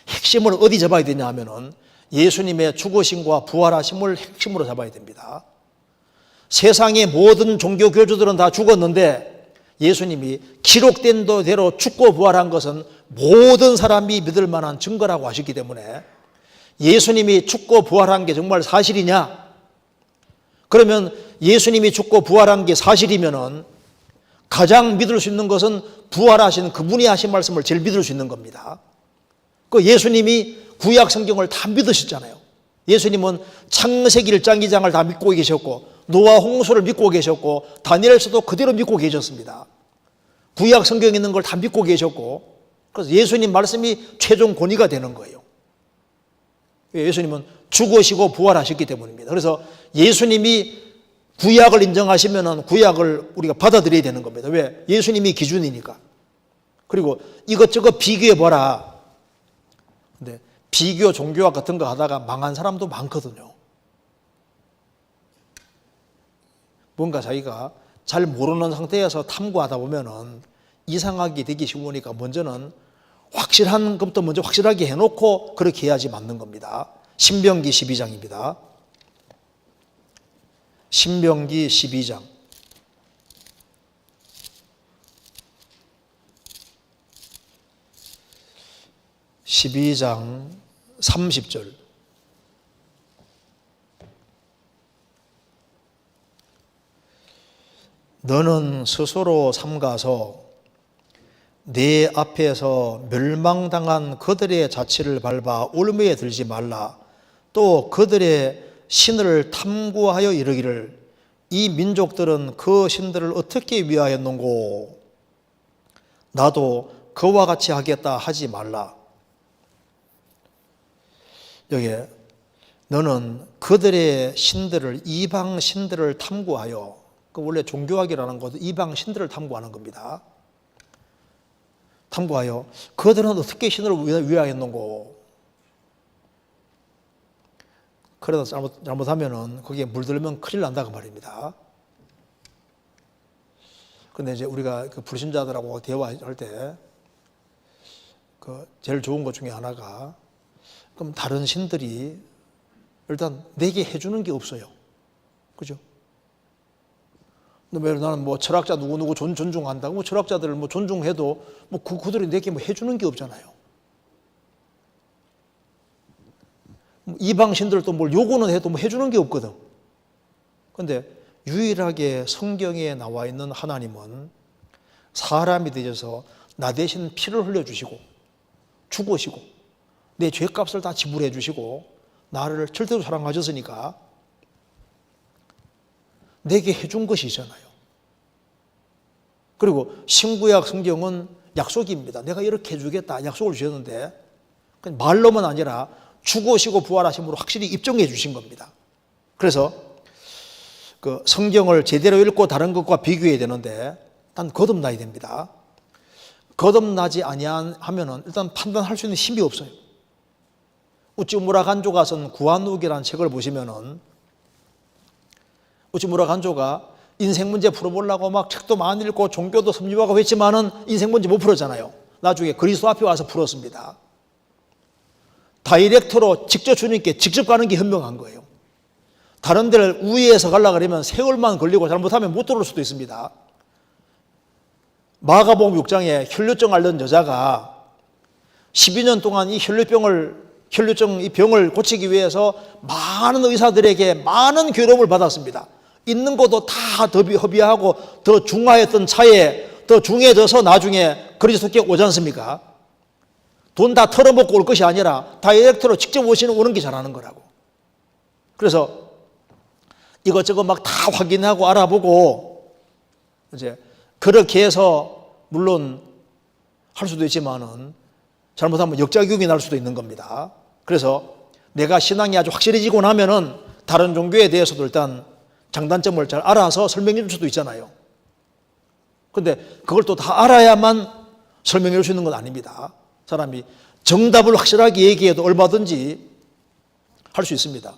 [SPEAKER 1] 핵심을 어디 잡아야 되냐 하면은 예수님의 죽으심과 부활하심을 핵심으로 잡아야 됩니다. 세상의 모든 종교 교주들은 다 죽었는데 예수님이 기록된 대로 죽고 부활한 것은 모든 사람이 믿을 만한 증거라고 하셨기 때문에 예수님이 죽고 부활한 게 정말 사실이냐? 그러면 예수님이 죽고 부활한 게 사실이면은 가장 믿을 수 있는 것은 부활하신 그분이 하신 말씀을 제일 믿을 수 있는 겁니다. 그 예수님이 구약 성경을 다 믿으셨잖아요. 예수님은 창세기 1장 2장을 다 믿고 계셨고 노아 홍수를 믿고 계셨고 다니엘서도 그대로 믿고 계셨습니다. 구약 성경에 있는 걸 다 믿고 계셨고 그래서 예수님 말씀이 최종 권위가 되는 거예요. 예수님은 죽으시고 부활하셨기 때문입니다. 그래서 예수님이 구약을 인정하시면은 구약을 우리가 받아들여야 되는 겁니다. 왜? 예수님이 기준이니까. 그리고 이것저것 비교해 보라. 근데 비교 종교와 같은 거 하다가 망한 사람도 많거든요. 뭔가 자기가 잘 모르는 상태에서 탐구하다 보면은 이상하게 되기 쉬우니까 먼저는 확실한 것부터 먼저 확실하게 해놓고 그렇게 해야지 맞는 겁니다. 신명기 12장입니다. 신명기 12장. 12장 30절. 너는 스스로 삼가서 내 앞에서 멸망당한 그들의 자취를 밟아 올무에 들지 말라. 또 그들의 신을 탐구하여 이르기를 이 민족들은 그 신들을 어떻게 위하였는고 나도 그와 같이 하겠다 하지 말라. 여기에 너는 그들의 신들을 이방 신들을 탐구하여 원래 종교학이라는 것도 이방 신들을 탐구하는 겁니다. 탐구하여 그들은 어떻게 신을 위하였는고 그러다 잘못하면은 거기에 물들면 큰일 난다고 말입니다. 근데 이제 우리가 그 불신자들하고 대화할 때 그 제일 좋은 것 중에 하나가 그럼 다른 신들이 일단 내게 해주는 게 없어요. 그죠? 왜 나는 뭐 철학자 누구누구 존중한다고 뭐 철학자들을 뭐 존중해도 뭐 그들이 내게 뭐 해주는 게 없잖아요. 이방 신들도 뭘 요구는 해도 뭐 해주는 게 없거든. 근데 유일하게 성경에 나와 있는 하나님은 사람이 되셔서 나 대신 피를 흘려주시고 죽으시고 내 죄값을 다 지불해 주시고 나를 절대로 사랑하셨으니까 내게 해준 것이잖아요. 그리고 신구약 성경은 약속입니다. 내가 이렇게 해주겠다 약속을 주셨는데 말로만 아니라 죽으시고 부활하심으로 확실히 입증해 주신 겁니다. 그래서 그 성경을 제대로 읽고 다른 것과 비교해야 되는데 일단 거듭나야 됩니다. 거듭나지 아니하면은 일단 판단할 수 있는 힘이 없어요. 우찌무라 간조가 쓴 구한옥이라는 책을 보시면은 우찌무라 간조가 인생 문제 풀어보려고 막 책도 많이 읽고 종교도 섭렵하고 했지만은 인생 문제 못 풀었잖아요. 나중에 그리스도 앞에 와서 풀었습니다. 다이렉트로 직접 주님께 직접 가는 게 현명한 거예요. 다른 데를 우회해서 가려고 그러면 세월만 걸리고 잘못하면 못 들어올 수도 있습니다. 마가복음 6장에 혈류증 앓는 여자가 12년 동안 이 혈류증 이 병을 고치기 위해서 많은 의사들에게 많은 괴로움을 받았습니다. 있는 것도 다 허비하고 더 중화했던 차에 더 중해져서 나중에 그리스도께 오지 않습니까? 돈 다 털어먹고 올 것이 아니라 다이렉트로 직접 오는 게 잘하는 거라고. 그래서 이것저것 막 다 확인하고 알아보고 이제 그렇게 해서 물론 할 수도 있지만은 잘못하면 역작용이 날 수도 있는 겁니다. 그래서 내가 신앙이 아주 확실해지고 나면은 다른 종교에 대해서도 일단 장단점을 잘 알아서 설명해 줄 수도 있잖아요. 근데 그걸 또 다 알아야만 설명해 줄 수 있는 건 아닙니다. 사람이 정답을 확실하게 얘기해도 얼마든지 할 수 있습니다.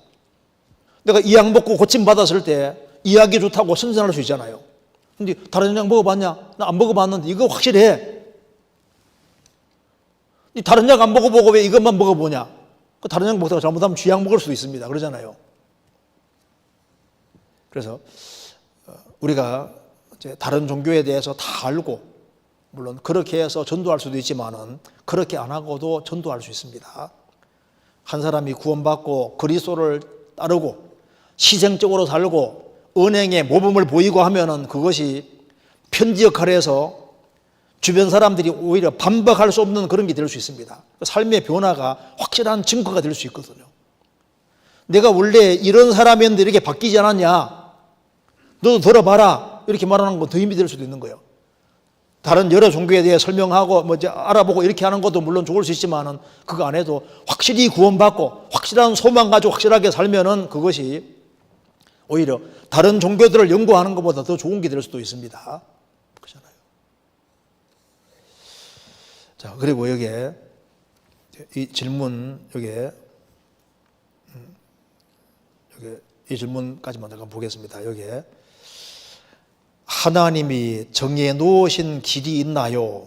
[SPEAKER 1] 내가 이 약 먹고 고침 받았을 때 이 약이 좋다고 선전할 수 있잖아요. 근데 다른 약 먹어봤냐? 나 안 먹어봤는데 이거 확실해. 다른 약 안 먹어보고 왜 이것만 먹어보냐? 다른 약 먹다가 잘못하면 쥐약 먹을 수도 있습니다. 그러잖아요. 그래서 우리가 이제 다른 종교에 대해서 다 알고 물론 그렇게 해서 전도할 수도 있지만은 그렇게 안 하고도 전도할 수 있습니다. 한 사람이 구원받고 그리스도를 따르고 희생적으로 살고 은행에 모범을 보이고 하면은 그것이 편지 역할을 해서 주변 사람들이 오히려 반박할 수 없는 그런 게 될 수 있습니다. 삶의 변화가 확실한 증거가 될 수 있거든요. 내가 원래 이런 사람이었는데 이렇게 바뀌지 않았냐? 너도 들어봐라. 이렇게 말하는 건 더 힘이 될 수도 있는 거예요. 다른 여러 종교에 대해 설명하고 뭐 이제 알아보고 이렇게 하는 것도 물론 좋을 수 있지만은 그거 안 해도 확실히 구원받고 확실한 소망 가지고 확실하게 살면은 그것이 오히려 다른 종교들을 연구하는 것보다 더 좋은 게 될 수도 있습니다. 그렇잖아요. 자, 그리고 여기에 이 질문 이 질문까지만 잠깐 보겠습니다. 여기에 하나님이 정해 놓으신 길이 있나요?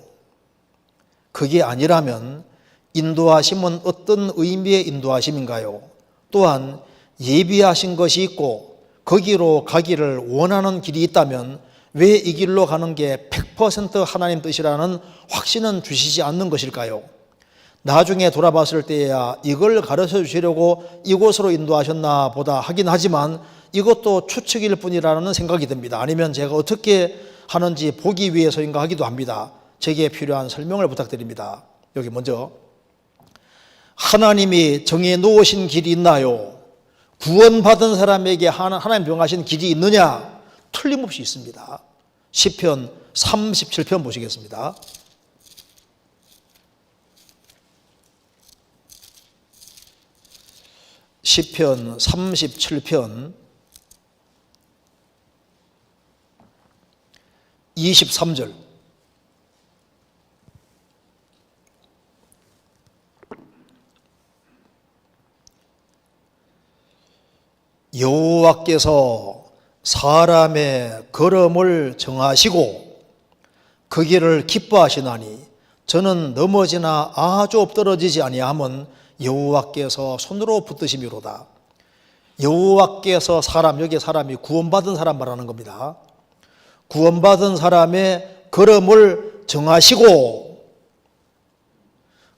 [SPEAKER 1] 그게 아니라면 인도하심은 어떤 의미의 인도하심인가요? 또한 예비하신 것이 있고 거기로 가기를 원하는 길이 있다면 왜 이 길로 가는 게 100% 하나님 뜻이라는 확신은 주시지 않는 것일까요? 나중에 돌아봤을 때야 이걸 가르쳐 주시려고 이곳으로 인도하셨나 보다 하긴 하지만 이것도 추측일 뿐이라는 생각이 듭니다. 아니면 제가 어떻게 하는지 보기 위해서인가 하기도 합니다. 제게 필요한 설명을 부탁드립니다. 여기 먼저 하나님이 정해 놓으신 길이 있나요? 구원받은 사람에게 하나님 명하신 길이 있느냐? 틀림없이 있습니다. 시편 37편 보시겠습니다. 시편 37편 23절 여호와께서 사람의 걸음을 정하시고 그 길을 기뻐하시나니 저는 넘어지나 아주 엎드러지지 아니함은 여호와께서 손으로 붙드심이로다. 여호와께서 여기 사람이 구원받은 사람 말하는 겁니다. 구원받은 사람의 걸음을 정하시고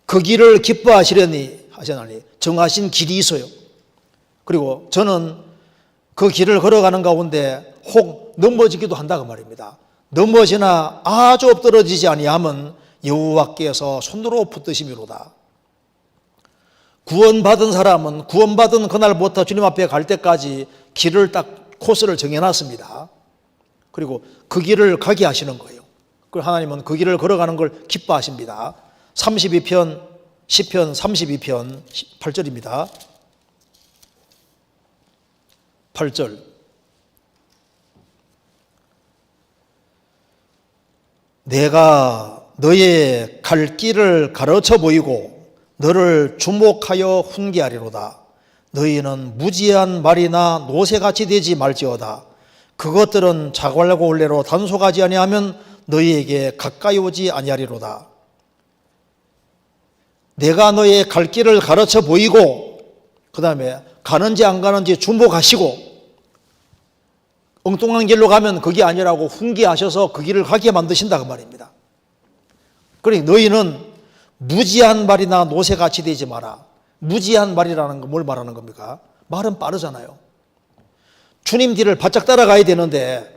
[SPEAKER 1] 그 길을 기뻐하시려니 하시나니 정하신 길이 있어요. 그리고 저는 그 길을 걸어가는 가운데 혹 넘어지기도 한다 그 말입니다. 넘어지나 아주 엎드러지지 아니함은 여호와께서 손으로 붙드심이로다. 구원받은 사람은 구원받은 그날부터 주님 앞에 갈 때까지 길을 딱 코스를 정해놨습니다. 그리고 그 길을 가게 하시는 거예요. 그리고 하나님은 그 길을 걸어가는 걸 기뻐하십니다. 32편 시편 32편 8절입니다. 8절 내가 너의 갈 길을 가르쳐 보이고 너를 주목하여 훈계하리로다. 너희는 무지한 말이나 노새같이 되지 말지어다. 그것들은 자갈고 올레로 단속하지 아니하면 너희에게 가까이 오지 아니하리로다. 내가 너의 갈 길을 가르쳐 보이고 그 다음에 가는지 안 가는지 주목하시고 엉뚱한 길로 가면 그게 아니라고 훈계하셔서 그 길을 가게 만드신다 그 말입니다. 그러니 너희는 무지한 말이나 노새같이 되지 마라. 무지한 말이라는 건 뭘 말하는 겁니까? 말은 빠르잖아요. 주님 뒤를 바짝 따라가야 되는데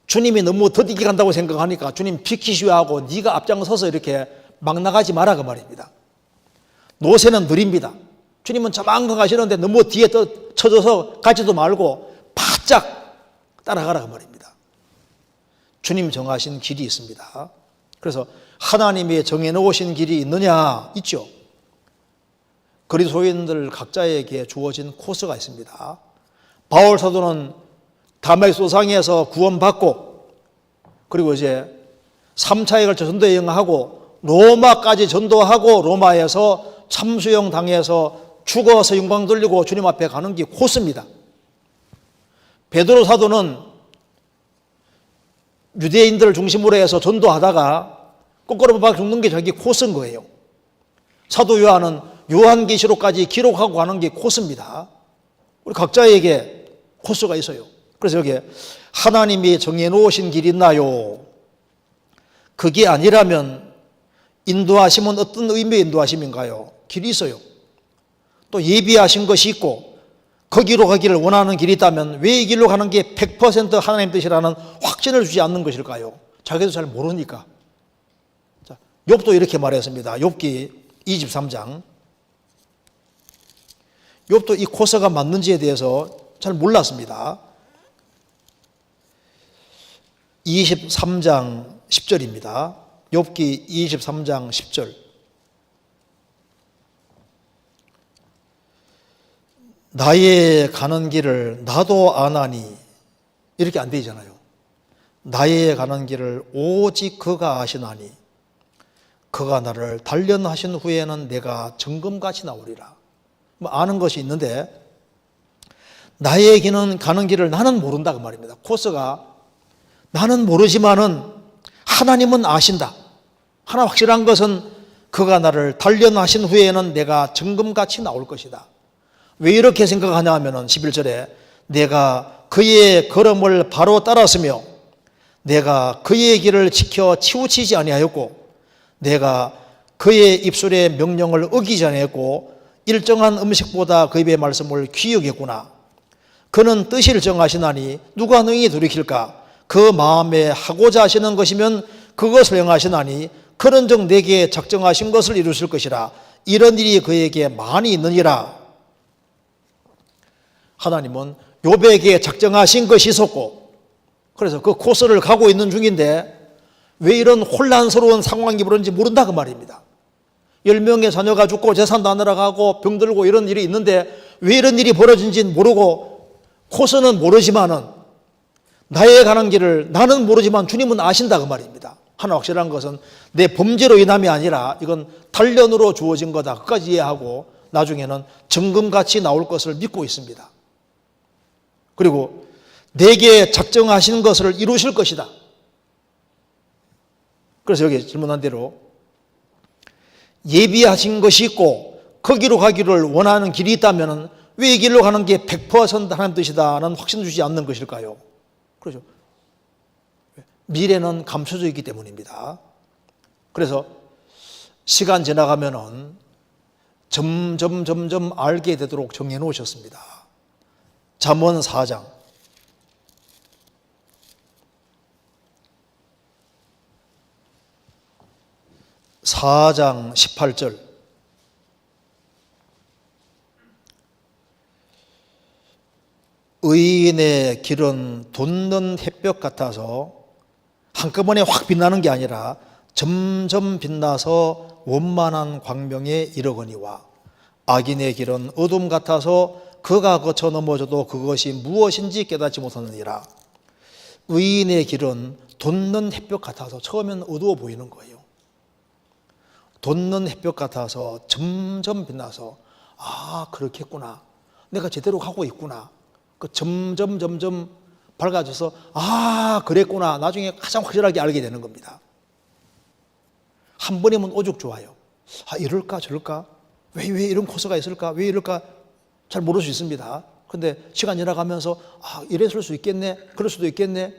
[SPEAKER 1] 주님이 너무 더디게 간다고 생각하니까 주님 비키시오 하고 네가 앞장서서 이렇게 막 나가지 마라 그 말입니다. 노새는 느립니다. 주님은 저만큼 가시는데 너무 뒤에 쳐져서 가지도 말고 바짝 따라가라 그 말입니다. 주님 정하신 길이 있습니다. 그래서 하나님이 정해놓으신 길이 있느냐? 있죠. 그리스도인들 각자에게 주어진 코스가 있습니다. 바울 사도는 다메섹소상에서 구원받고 그리고 이제 3차에 걸쳐 전도 여행하고 로마까지 전도하고 로마에서 참수형 당해서 죽어서 영광 돌리고 주님 앞에 가는 게 코스입니다. 베드로 사도는 유대인들을 중심으로 해서 전도하다가 거꾸로 박 죽는 게 자기 코스인 거예요. 사도 요한은 요한계시록까지 기록하고 가는 게 코스입니다. 우리 각자에게 코스가 있어요. 그래서 여기에 하나님이 정해놓으신 길이 있나요? 그게 아니라면 인도하심은 어떤 의미의 인도하심인가요? 길이 있어요. 또 예비하신 것이 있고 거기로 가기를 원하는 길이 있다면 왜 이 길로 가는 게 100% 하나님 뜻이라는 확신을 주지 않는 것일까요? 자기도 잘 모르니까. 자, 욥도 이렇게 말했습니다. 욥기 23장. 욥도 이 코스가 맞는지에 대해서 잘 몰랐습니다. 23장 10절입니다. 욥기 23장 10절. 나의 가는 길을 나도 아나니, 이렇게 안 되잖아요. 나의 가는 길을 오직 그가 아시나니 그가 나를 단련하신 후에는 내가 정금같이 나오리라. 뭐 아는 것이 있는데 나의 길은 가는 길을 나는 모른다 그 말입니다. 코스가 나는 모르지만은 하나님은 아신다. 하나 확실한 것은 그가 나를 단련하신 후에는 내가 정금같이 나올 것이다. 왜 이렇게 생각하냐 하면은 11절에 내가 그의 걸음을 바로 따랐으며 내가 그의 길을 지켜 치우치지 아니하였고 내가 그의 입술의 명령을 어기지 아니하였고 일정한 음식보다 그 입의 말씀을 귀히 여겼구나. 그는 뜻을 정하시나니 누가 능히 돌이킬까? 그 마음에 하고자 하시는 것이면 그것을 행하시나니 그런즉 내게 작정하신 것을 이루실 것이라. 이런 일이 그에게 많이 있느니라. 하나님은 욥에게 작정하신 것이 있었고 그래서 그 코스를 가고 있는 중인데 왜 이런 혼란스러운 상황이 벌어지는지 모른다 그 말입니다. 10명의 자녀가 죽고 재산도 안 날아가고 병들고 이런 일이 있는데 왜 이런 일이 벌어진지는 모르고 코스는 모르지만은 나의 가는 길을 나는 모르지만 주님은 아신다 그 말입니다. 하나 확실한 것은 내 범죄로 인함이 아니라 이건 단련으로 주어진 거다. 그까지 이해하고 나중에는 정금같이 나올 것을 믿고 있습니다. 그리고 내게 작정하신 것을 이루실 것이다. 그래서 여기 질문한 대로 예비하신 것이 있고 거기로 가기를 원하는 길이 있다면 왜 이 길로 가는 게 100% 하나님 뜻이다는 확신 주지 않는 것일까요? 그렇죠. 미래는 감춰져 있기 때문입니다. 그래서 시간 지나가면은 점점 알게 되도록 정해 놓으셨습니다. 잠언 4장 18절. 의인의 길은 돋는 햇볕 같아서 한꺼번에 확 빛나는 게 아니라 점점 빛나서 원만한 광명에 이르거니와 악인의 길은 어둠 같아서 그가 거쳐 넘어져도 그것이 무엇인지 깨닫지 못하느니라. 의인의 길은 돋는 햇볕 같아서 처음엔 어두워 보이는 거예요. 돋는 햇볕 같아서 점점 빛나서 아 그렇겠구나. 내가 제대로 가고 있구나. 그 점점 밝아져서 아 그랬구나. 나중에 가장 확실하게 알게 되는 겁니다. 한 번이면 오죽 좋아요. 아 이럴까 저럴까? 왜 이런 코스가 있을까? 왜 이럴까? 잘 모를 수 있습니다. 그런데 시간 지나가면서 아 이랬을 수 있겠네. 그럴 수도 있겠네.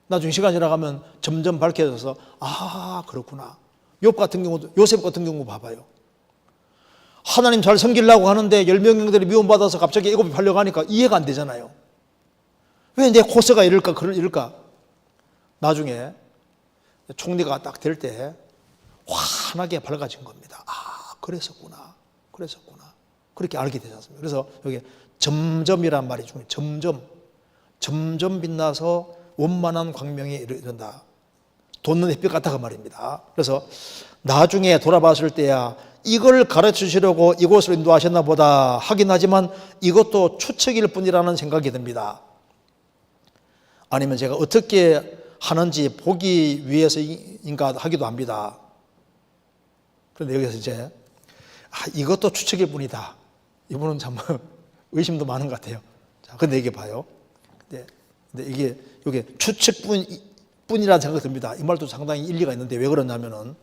[SPEAKER 1] 나중에 시간 지나가면 점점 밝혀져서 아 그렇구나. 욥 같은 경우도 요셉 같은 경우 봐봐요. 하나님 잘 섬기려고 하는데 10명 형들이 미움받아서 갑자기 애굽에 팔려가니까 이해가 안 되잖아요. 왜 내 코스가 이럴까? 나중에 총리가 딱 될 때 환하게 밝아진 겁니다. 아 그랬었구나. 그렇게 알게 되지 않습니까? 그래서 여기 점점이란 말이 중요해요. 점점 빛나서 원만한 광명에 이른다. 돋는 햇빛 같다가 말입니다. 그래서 나중에 돌아봤을 때야 이걸 가르치시려고 이곳을 인도하셨나 보다 하긴 하지만 이것도 추측일 뿐이라는 생각이 듭니다. 아니면 제가 어떻게 하는지 보기 위해서인가 하기도 합니다. 그런데 여기서 이제 이것도 추측일 뿐이다. 이분은 참 의심도 많은 것 같아요. 자, 근데 이게 봐요. 근데 이게 추측뿐이라는 생각이 듭니다. 이 말도 상당히 일리가 있는데 왜 그러냐면은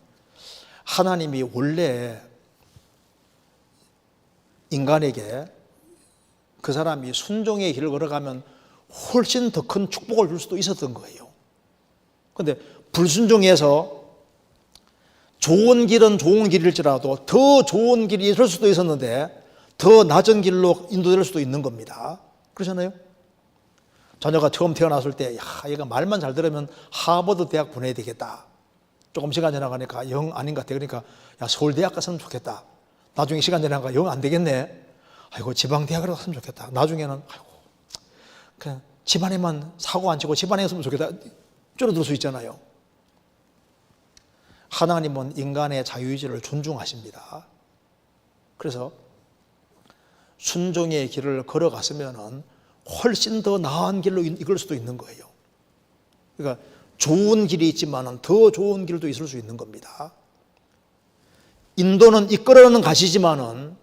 [SPEAKER 1] 하나님이 원래 인간에게 그 사람이 순종의 길을 걸어가면 훨씬 더 큰 축복을 줄 수도 있었던 거예요. 그런데 불순종해서 좋은 길은 좋은 길일지라도 더 좋은 길이 있을 수도 있었는데 더 낮은 길로 인도될 수도 있는 겁니다. 그렇잖아요? 자녀가 처음 태어났을 때, 야, 얘가 말만 잘 들으면 하버드 대학 보내야 되겠다. 조금 시간 지나가니까 영 아닌 것 같아. 그러니까, 야, 서울대학 갔으면 좋겠다. 나중에 시간 지나가니까 영 안 되겠네. 아이고, 지방대학으로 갔으면 좋겠다. 나중에는, 아이고, 그냥 집안에만 사고 안 치고 집안에 있으면 좋겠다. 줄어들 수 있잖아요. 하나님은 인간의 자유의지를 존중하십니다. 그래서 순종의 길을 걸어갔으면 훨씬 더 나은 길로 이끌 수도 있는 거예요. 그러니까 좋은 길이 있지만 더 좋은 길도 있을 수 있는 겁니다. 인도는 이끌어는 가시지만은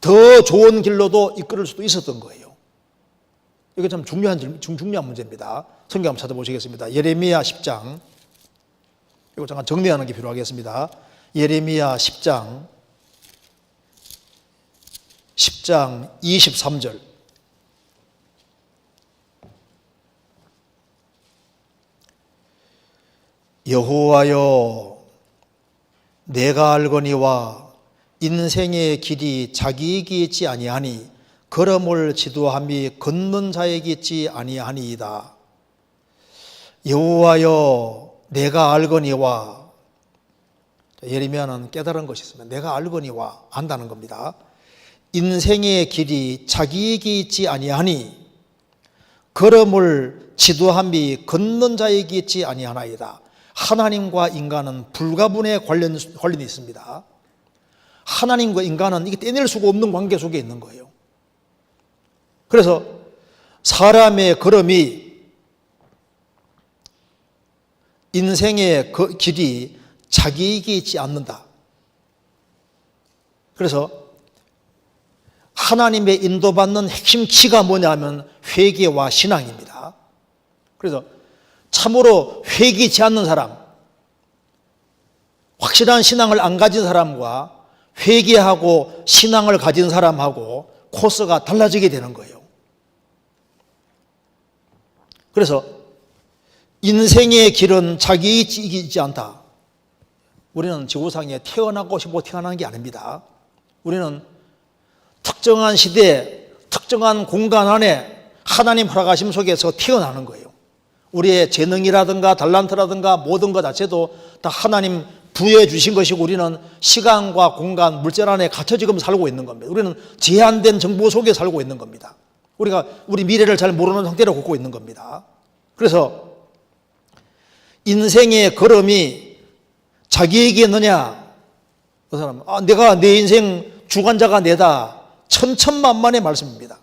[SPEAKER 1] 더 좋은 길로도 이끌을 수도 있었던 거예요. 이게 참 중요한 문제입니다. 성경 한번 찾아보시겠습니다. 예레미야 10장. 이거 잠깐 정리하는 게 필요하겠습니다. 예레미야 10장 23절. 여호와여, 내가 알거니와 인생의 길이 자기에게 있지 아니하니 걸음을 지도함이 걷는 자에게 있지 아니하니이다. 여호와여, 내가 알거니와, 예레미야는 깨달은 것이 있으면 내가 알거니와 안다는 겁니다. 인생의 길이 자기에게 있지 아니하니 걸음을 지도함이 걷는 자에게 있지 아니하나이다. 하나님과 인간은 불가분의 관련이 있습니다. 하나님과 인간은 이게 떼낼 수가 없는 관계 속에 있는 거예요. 그래서 사람의 걸음이, 인생의 길이 자기에게 있지 않는다. 그래서 하나님의 인도받는 핵심 키가 뭐냐면 회개와 신앙입니다. 그래서 참으로 회개치 않는 사람, 확실한 신앙을 안 가진 사람과 회개하고 신앙을 가진 사람하고 코스가 달라지게 되는 거예요. 그래서 인생의 길은 자기에게 있지 않다. 우리는 지구상에 태어나고 싶고 태어난 게 아닙니다. 우리는 특정한 시대, 특정한 공간 안에 하나님 허락하심 속에서 태어나는 거예요. 우리의 재능이라든가 달란트라든가 모든 것 자체도 다 하나님 부여해 주신 것이고 우리는 시간과 공간, 물질 안에 갇혀 지금 살고 있는 겁니다. 우리는 제한된 정보 속에 살고 있는 겁니다. 우리가 우리 미래를 잘 모르는 상태로 걷고 있는 겁니다. 그래서 인생의 걸음이 자기에게 있느냐? 그 사람은 내가 내 인생 주관자가 내다. 천천만만의 말씀입니다.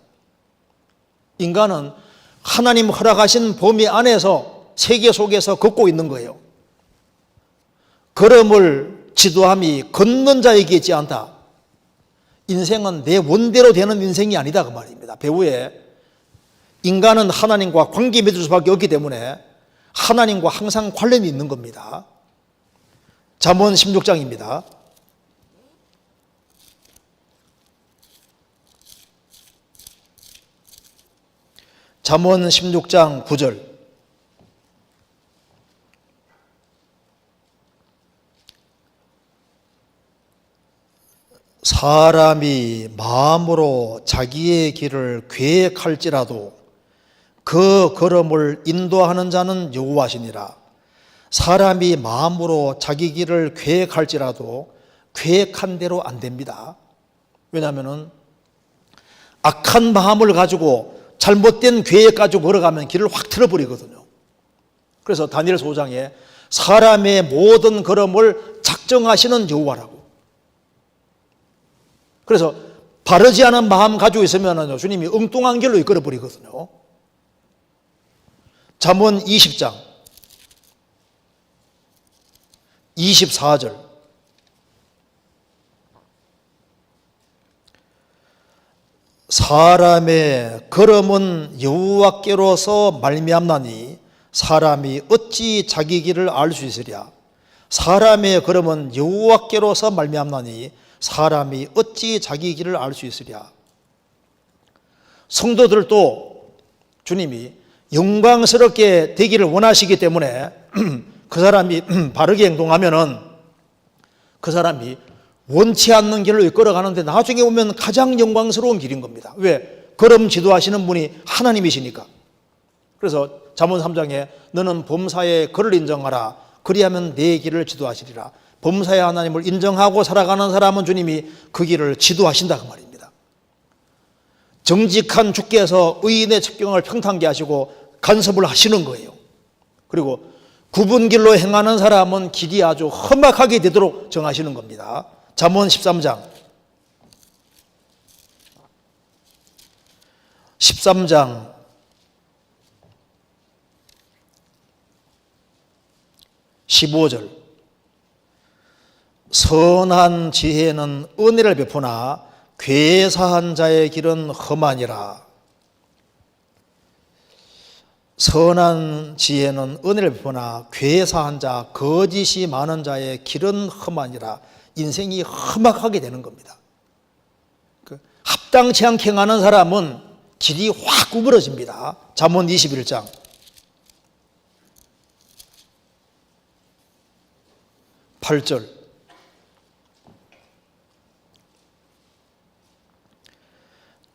[SPEAKER 1] 인간은 하나님 허락하신 범위 안에서 세계 속에서 걷고 있는 거예요. 걸음을 지도함이 걷는 자에게 있지 않다. 인생은 내 원대로 되는 인생이 아니다 그 말입니다. 배후에 인간은 하나님과 관계 맺을 수밖에 없기 때문에 하나님과 항상 관련이 있는 겁니다. 잠언 16장입니다. 잠언 16장 9절. 사람이 마음으로 자기의 길을 계획할지라도 그 걸음을 인도하는 자는 여호와시니라. 사람이 마음으로 자기 길을 계획할지라도 계획한 대로 안 됩니다. 왜냐하면 악한 마음을 가지고 잘못된 계획 가지고 걸어가면 길을 확 틀어버리거든요. 그래서 다니엘 5장에 사람의 모든 걸음을 작정하시는 여호와라고. 그래서 바르지 않은 마음 가지고 있으면 주님이 엉뚱한 길로 이끌어 버리거든요. 잠언 20장 24절. 사람의 걸음은 여호와께로서 말미암나니 사람이 어찌 자기 길을 알 수 있으랴. 사람의 걸음은 여호와께로서 말미암나니 사람이 어찌 자기 길을 알 수 있으랴. 성도들도 주님이 영광스럽게 되기를 원하시기 때문에 그 사람이 바르게 행동하면은 그 사람이 원치 않는 길로 이끌어가는데 나중에 보면 가장 영광스러운 길인 겁니다. 왜? 걸음 지도하시는 분이 하나님이시니까. 그래서 잠언 3장에 너는 범사에 그를 인정하라. 그리하면 내 길을 지도하시리라. 범사의 하나님을 인정하고 살아가는 사람은 주님이 그 길을 지도하신다 그 말입니다. 정직한 주께서 의인의 첩경을 평탄케 하시고 간섭을 하시는 거예요. 그리고 굽은 길로 행하는 사람은 길이 아주 험악하게 되도록 정하시는 겁니다. 잠언 13장 15절 선한 지혜는 은혜를 베푸나 괴사한 자의 길은 험하니라. 선한 지혜는 은혜를 베푸나 괴사한 자, 거짓이 많은 자의 길은 험하니라. 인생이 험악하게 되는 겁니다. 합당치 않게 행하는 사람은 길이 확 구부러집니다. 잠언 21장 8절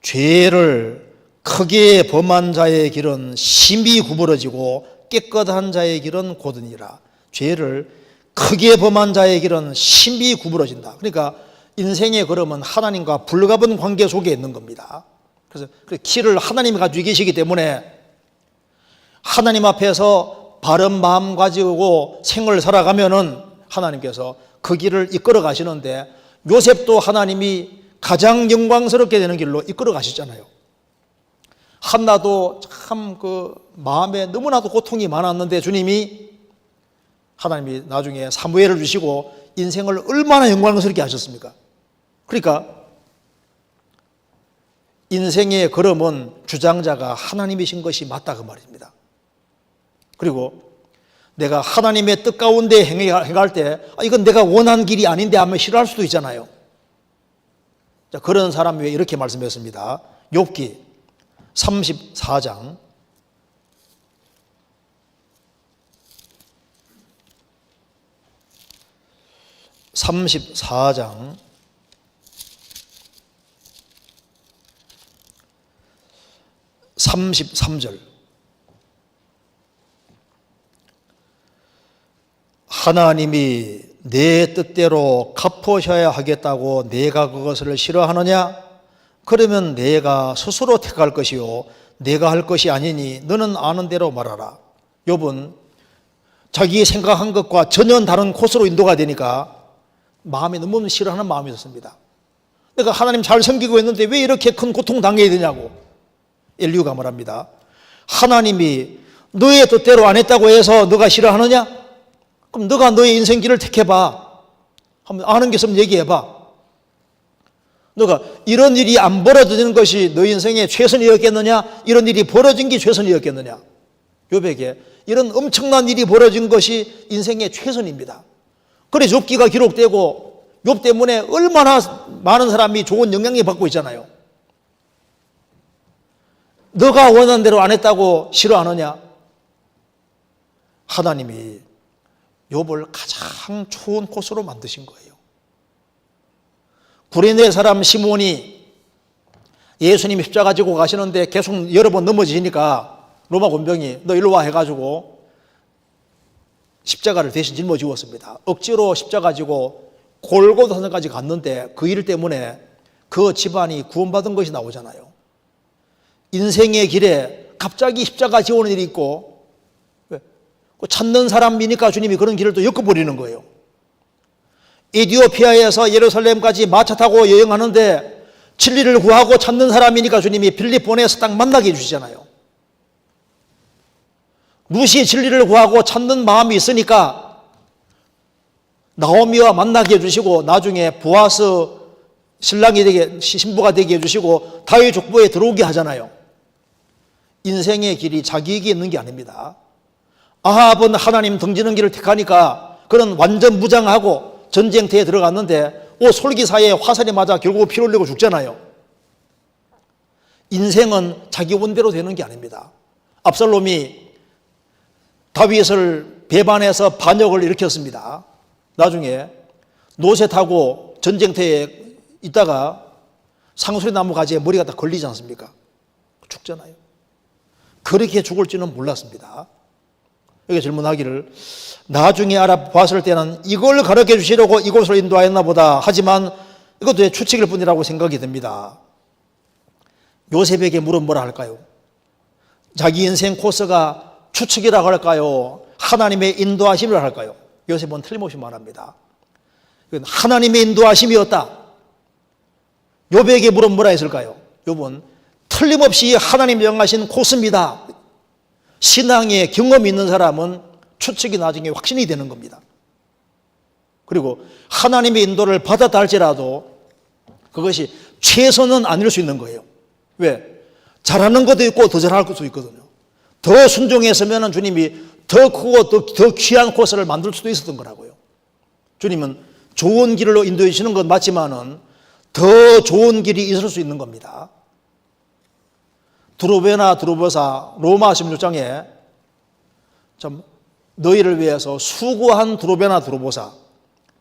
[SPEAKER 1] 죄를 크게 범한 자의 길은 심히 구부러지고 깨끗한 자의 길은 고드니라. 죄를 크게 범한 자의 길은 심히 구부러진다. 그러니까 인생의 걸음은 하나님과 불가분 관계 속에 있는 겁니다. 그래서 그 길을 하나님이 가지고 계시기 때문에 하나님 앞에서 바른 마음 가지고 생을 살아가면은 하나님께서 그 길을 이끌어 가시는데, 요셉도 하나님이 가장 영광스럽게 되는 길로 이끌어 가시잖아요. 한나도 참 그 마음에 너무나도 고통이 많았는데 하나님이 나중에 사무엘을 주시고 인생을 얼마나 영광스럽게 하셨습니까? 그러니까 인생의 걸음은 주장자가 하나님이신 것이 맞다 그 말입니다. 그리고 내가 하나님의 뜻 가운데 행할 때 이건 내가 원한 길이 아닌데 하면 싫어할 수도 있잖아요. 자, 그런 사람 위에 이렇게 말씀했습니다. 욥기 34장 33절 하나님이 내 뜻대로 갚으셔야 하겠다고 내가 그것을 싫어하느냐? 그러면 내가 스스로 택할 것이요 내가 할 것이 아니니 너는 아는 대로 말하라. 욥은 자기 생각한 것과 전혀 다른 코스로 인도가 되니까 마음이 너무 싫어하는 마음이 있었습니다. 내가 하나님 잘 섬기고 있는데 왜 이렇게 큰 고통 당해야 되냐고. 엘리후가 말합니다. 하나님이 너의 뜻대로 안 했다고 해서 너가 싫어하느냐? 그럼 너가 너의 인생길을 택해봐. 한번 아는 게 있으면 얘기해봐. 너가 이런 일이 안 벌어지는 것이 너 인생의 최선이었겠느냐? 이런 일이 벌어진 게 최선이었겠느냐? 욥에게 이런 엄청난 일이 벌어진 것이 인생의 최선입니다. 그래서 욥기가 기록되고 욥 때문에 얼마나 많은 사람이 좋은 영향을 받고 있잖아요. 너가 원하는 대로 안 했다고 싫어하느냐? 하나님이 욥을 가장 좋은 코스로 만드신 거예요. 구레네 사람 시몬이 예수님이 십자가 지고 가시는데 계속 여러 번 넘어지니까 로마 군병이 너 일로 와 해가지고 십자가를 대신 짊어지웠습니다. 억지로 십자가 지고 골고다산까지 갔는데 그 일 때문에 그 집안이 구원받은 것이 나오잖아요. 인생의 길에 갑자기 십자가 지오는 일이 있고 찾는 사람이니까 주님이 그런 길을 또 엮어버리는 거예요. 에티오피아에서 예루살렘까지 마차 타고 여행하는데 진리를 구하고 찾는 사람이니까 주님이 빌립 보내서 딱 만나게 해주시잖아요. 루시 진리를 구하고 찾는 마음이 있으니까 나오미와 만나게 해주시고 나중에 보아스 신랑이 되게 신부가 되게 해주시고 다윗 족보에 들어오게 하잖아요. 인생의 길이 자기에게 있는 게 아닙니다. 아합은 하나님 등지는 길을 택하니까 그는 완전 무장하고 전쟁터에 들어갔는데 솔기사에 화살이 맞아 결국 피 흘리고 죽잖아요. 인생은 자기 원대로 되는 게 아닙니다. 압살롬이 다윗을 배반해서 반역을 일으켰습니다. 나중에 노새 타고 전쟁터에 있다가 상수리 나무 가지에 머리가 딱 걸리지 않습니까? 죽잖아요. 그렇게 죽을지는 몰랐습니다. 여기 질문하기를 나중에 알아봤을 때는 이걸 가르쳐 주시려고 이곳을 인도하였나 보다. 하지만 이것도 추측일 뿐이라고 생각이 듭니다. 요셉에게 물은 뭐라 할까요? 자기 인생 코스가 추측이라고 할까요? 하나님의 인도하심이라고 할까요? 요셉은 틀림없이 말합니다. 이건 하나님의 인도하심이었다. 욥에게 물은 뭐라 했을까요? 욥은 틀림없이 하나님이 정하신 코스입니다. 신앙의 경험이 있는 사람은 추측이 나중에 확신이 되는 겁니다. 그리고 하나님의 인도를 받았다 할지라도 그것이 최선은 아닐 수 있는 거예요. 왜? 잘하는 것도 있고 더 잘할 것도 있거든요. 더 순종했으면 주님이 더 크고 더 귀한 코스를 만들 수도 있었던 거라고요. 주님은 좋은 길로 인도해 주시는 건 맞지만은 더 좋은 길이 있을 수 있는 겁니다. 드로베나 드로보사 로마 16장에 참 너희를 위해서 수고한 드로베나 드로보사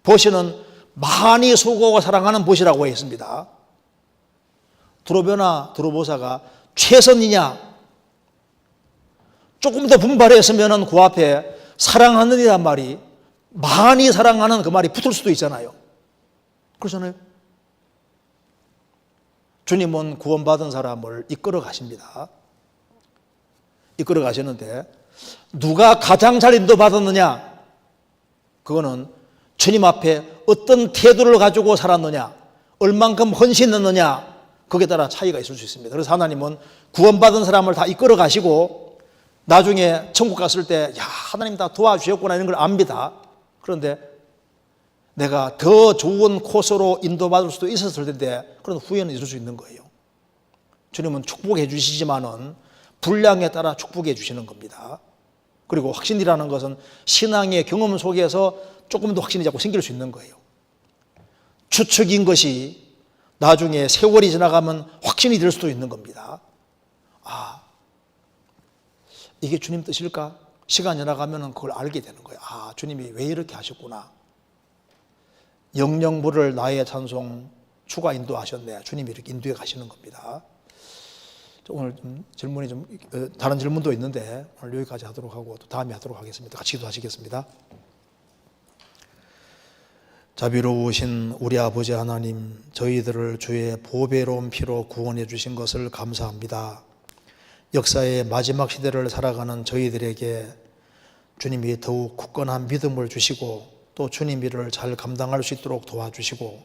[SPEAKER 1] 보시는 많이 수고하고 사랑하는 보시라고 했습니다. 드로베나 드로보사가 최선이냐? 조금 더 분발했으면 그 앞에 사랑하느니란 말이 많이 사랑하는 그 말이 붙을 수도 있잖아요. 그렇잖아요. 주님은 구원받은 사람을 이끌어 가십니다. 이끌어 가시는데 누가 가장 잘 인도받았느냐? 그거는 주님 앞에 어떤 태도를 가지고 살았느냐, 얼만큼 헌신했느냐, 거기에 따라 차이가 있을 수 있습니다. 그래서 하나님은 구원받은 사람을 다 이끌어 가시고 나중에 천국 갔을 때 야, 하나님 다 도와주셨구나 이런 걸 압니다. 그런데 내가 더 좋은 코스로 인도받을 수도 있었을 텐데 그런 후회는 있을 수 있는 거예요. 주님은 축복해 주시지만은 분량에 따라 축복해 주시는 겁니다. 그리고 확신이라는 것은 신앙의 경험 속에서 조금 더 확신이 자꾸 생길 수 있는 거예요. 추측인 것이 나중에 세월이 지나가면 확신이 될 수도 있는 겁니다. 아, 이게 주님 뜻일까? 시간이 지나가면 그걸 알게 되는 거예요. 아, 주님이 왜 이렇게 하셨구나. 영영물을 나의 찬송 추가 인도하셨네. 주님이 이렇게 인도해 가시는 겁니다. 오늘 좀 질문이 좀 다른 질문도 있는데 오늘 여기까지 하도록 하고 또 다음에 하도록 하겠습니다. 같이 기도하시겠습니다. 자비로우신 우리 아버지 하나님, 저희들을 주의 보배로운 피로 구원해 주신 것을 감사합니다. 역사의 마지막 시대를 살아가는 저희들에게 주님이 더욱 굳건한 믿음을 주시고 또 주님 일을 잘 감당할 수 있도록 도와주시고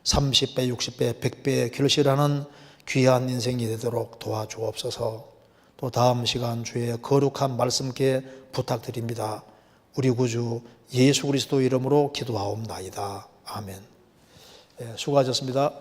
[SPEAKER 1] 30배, 60배, 100배의 결실하는 귀한 인생이 되도록 도와주옵소서. 또 다음 시간 주의 거룩한 말씀께 부탁드립니다. 우리 구주 예수 그리스도 이름으로 기도하옵나이다. 아멘. 수고하셨습니다.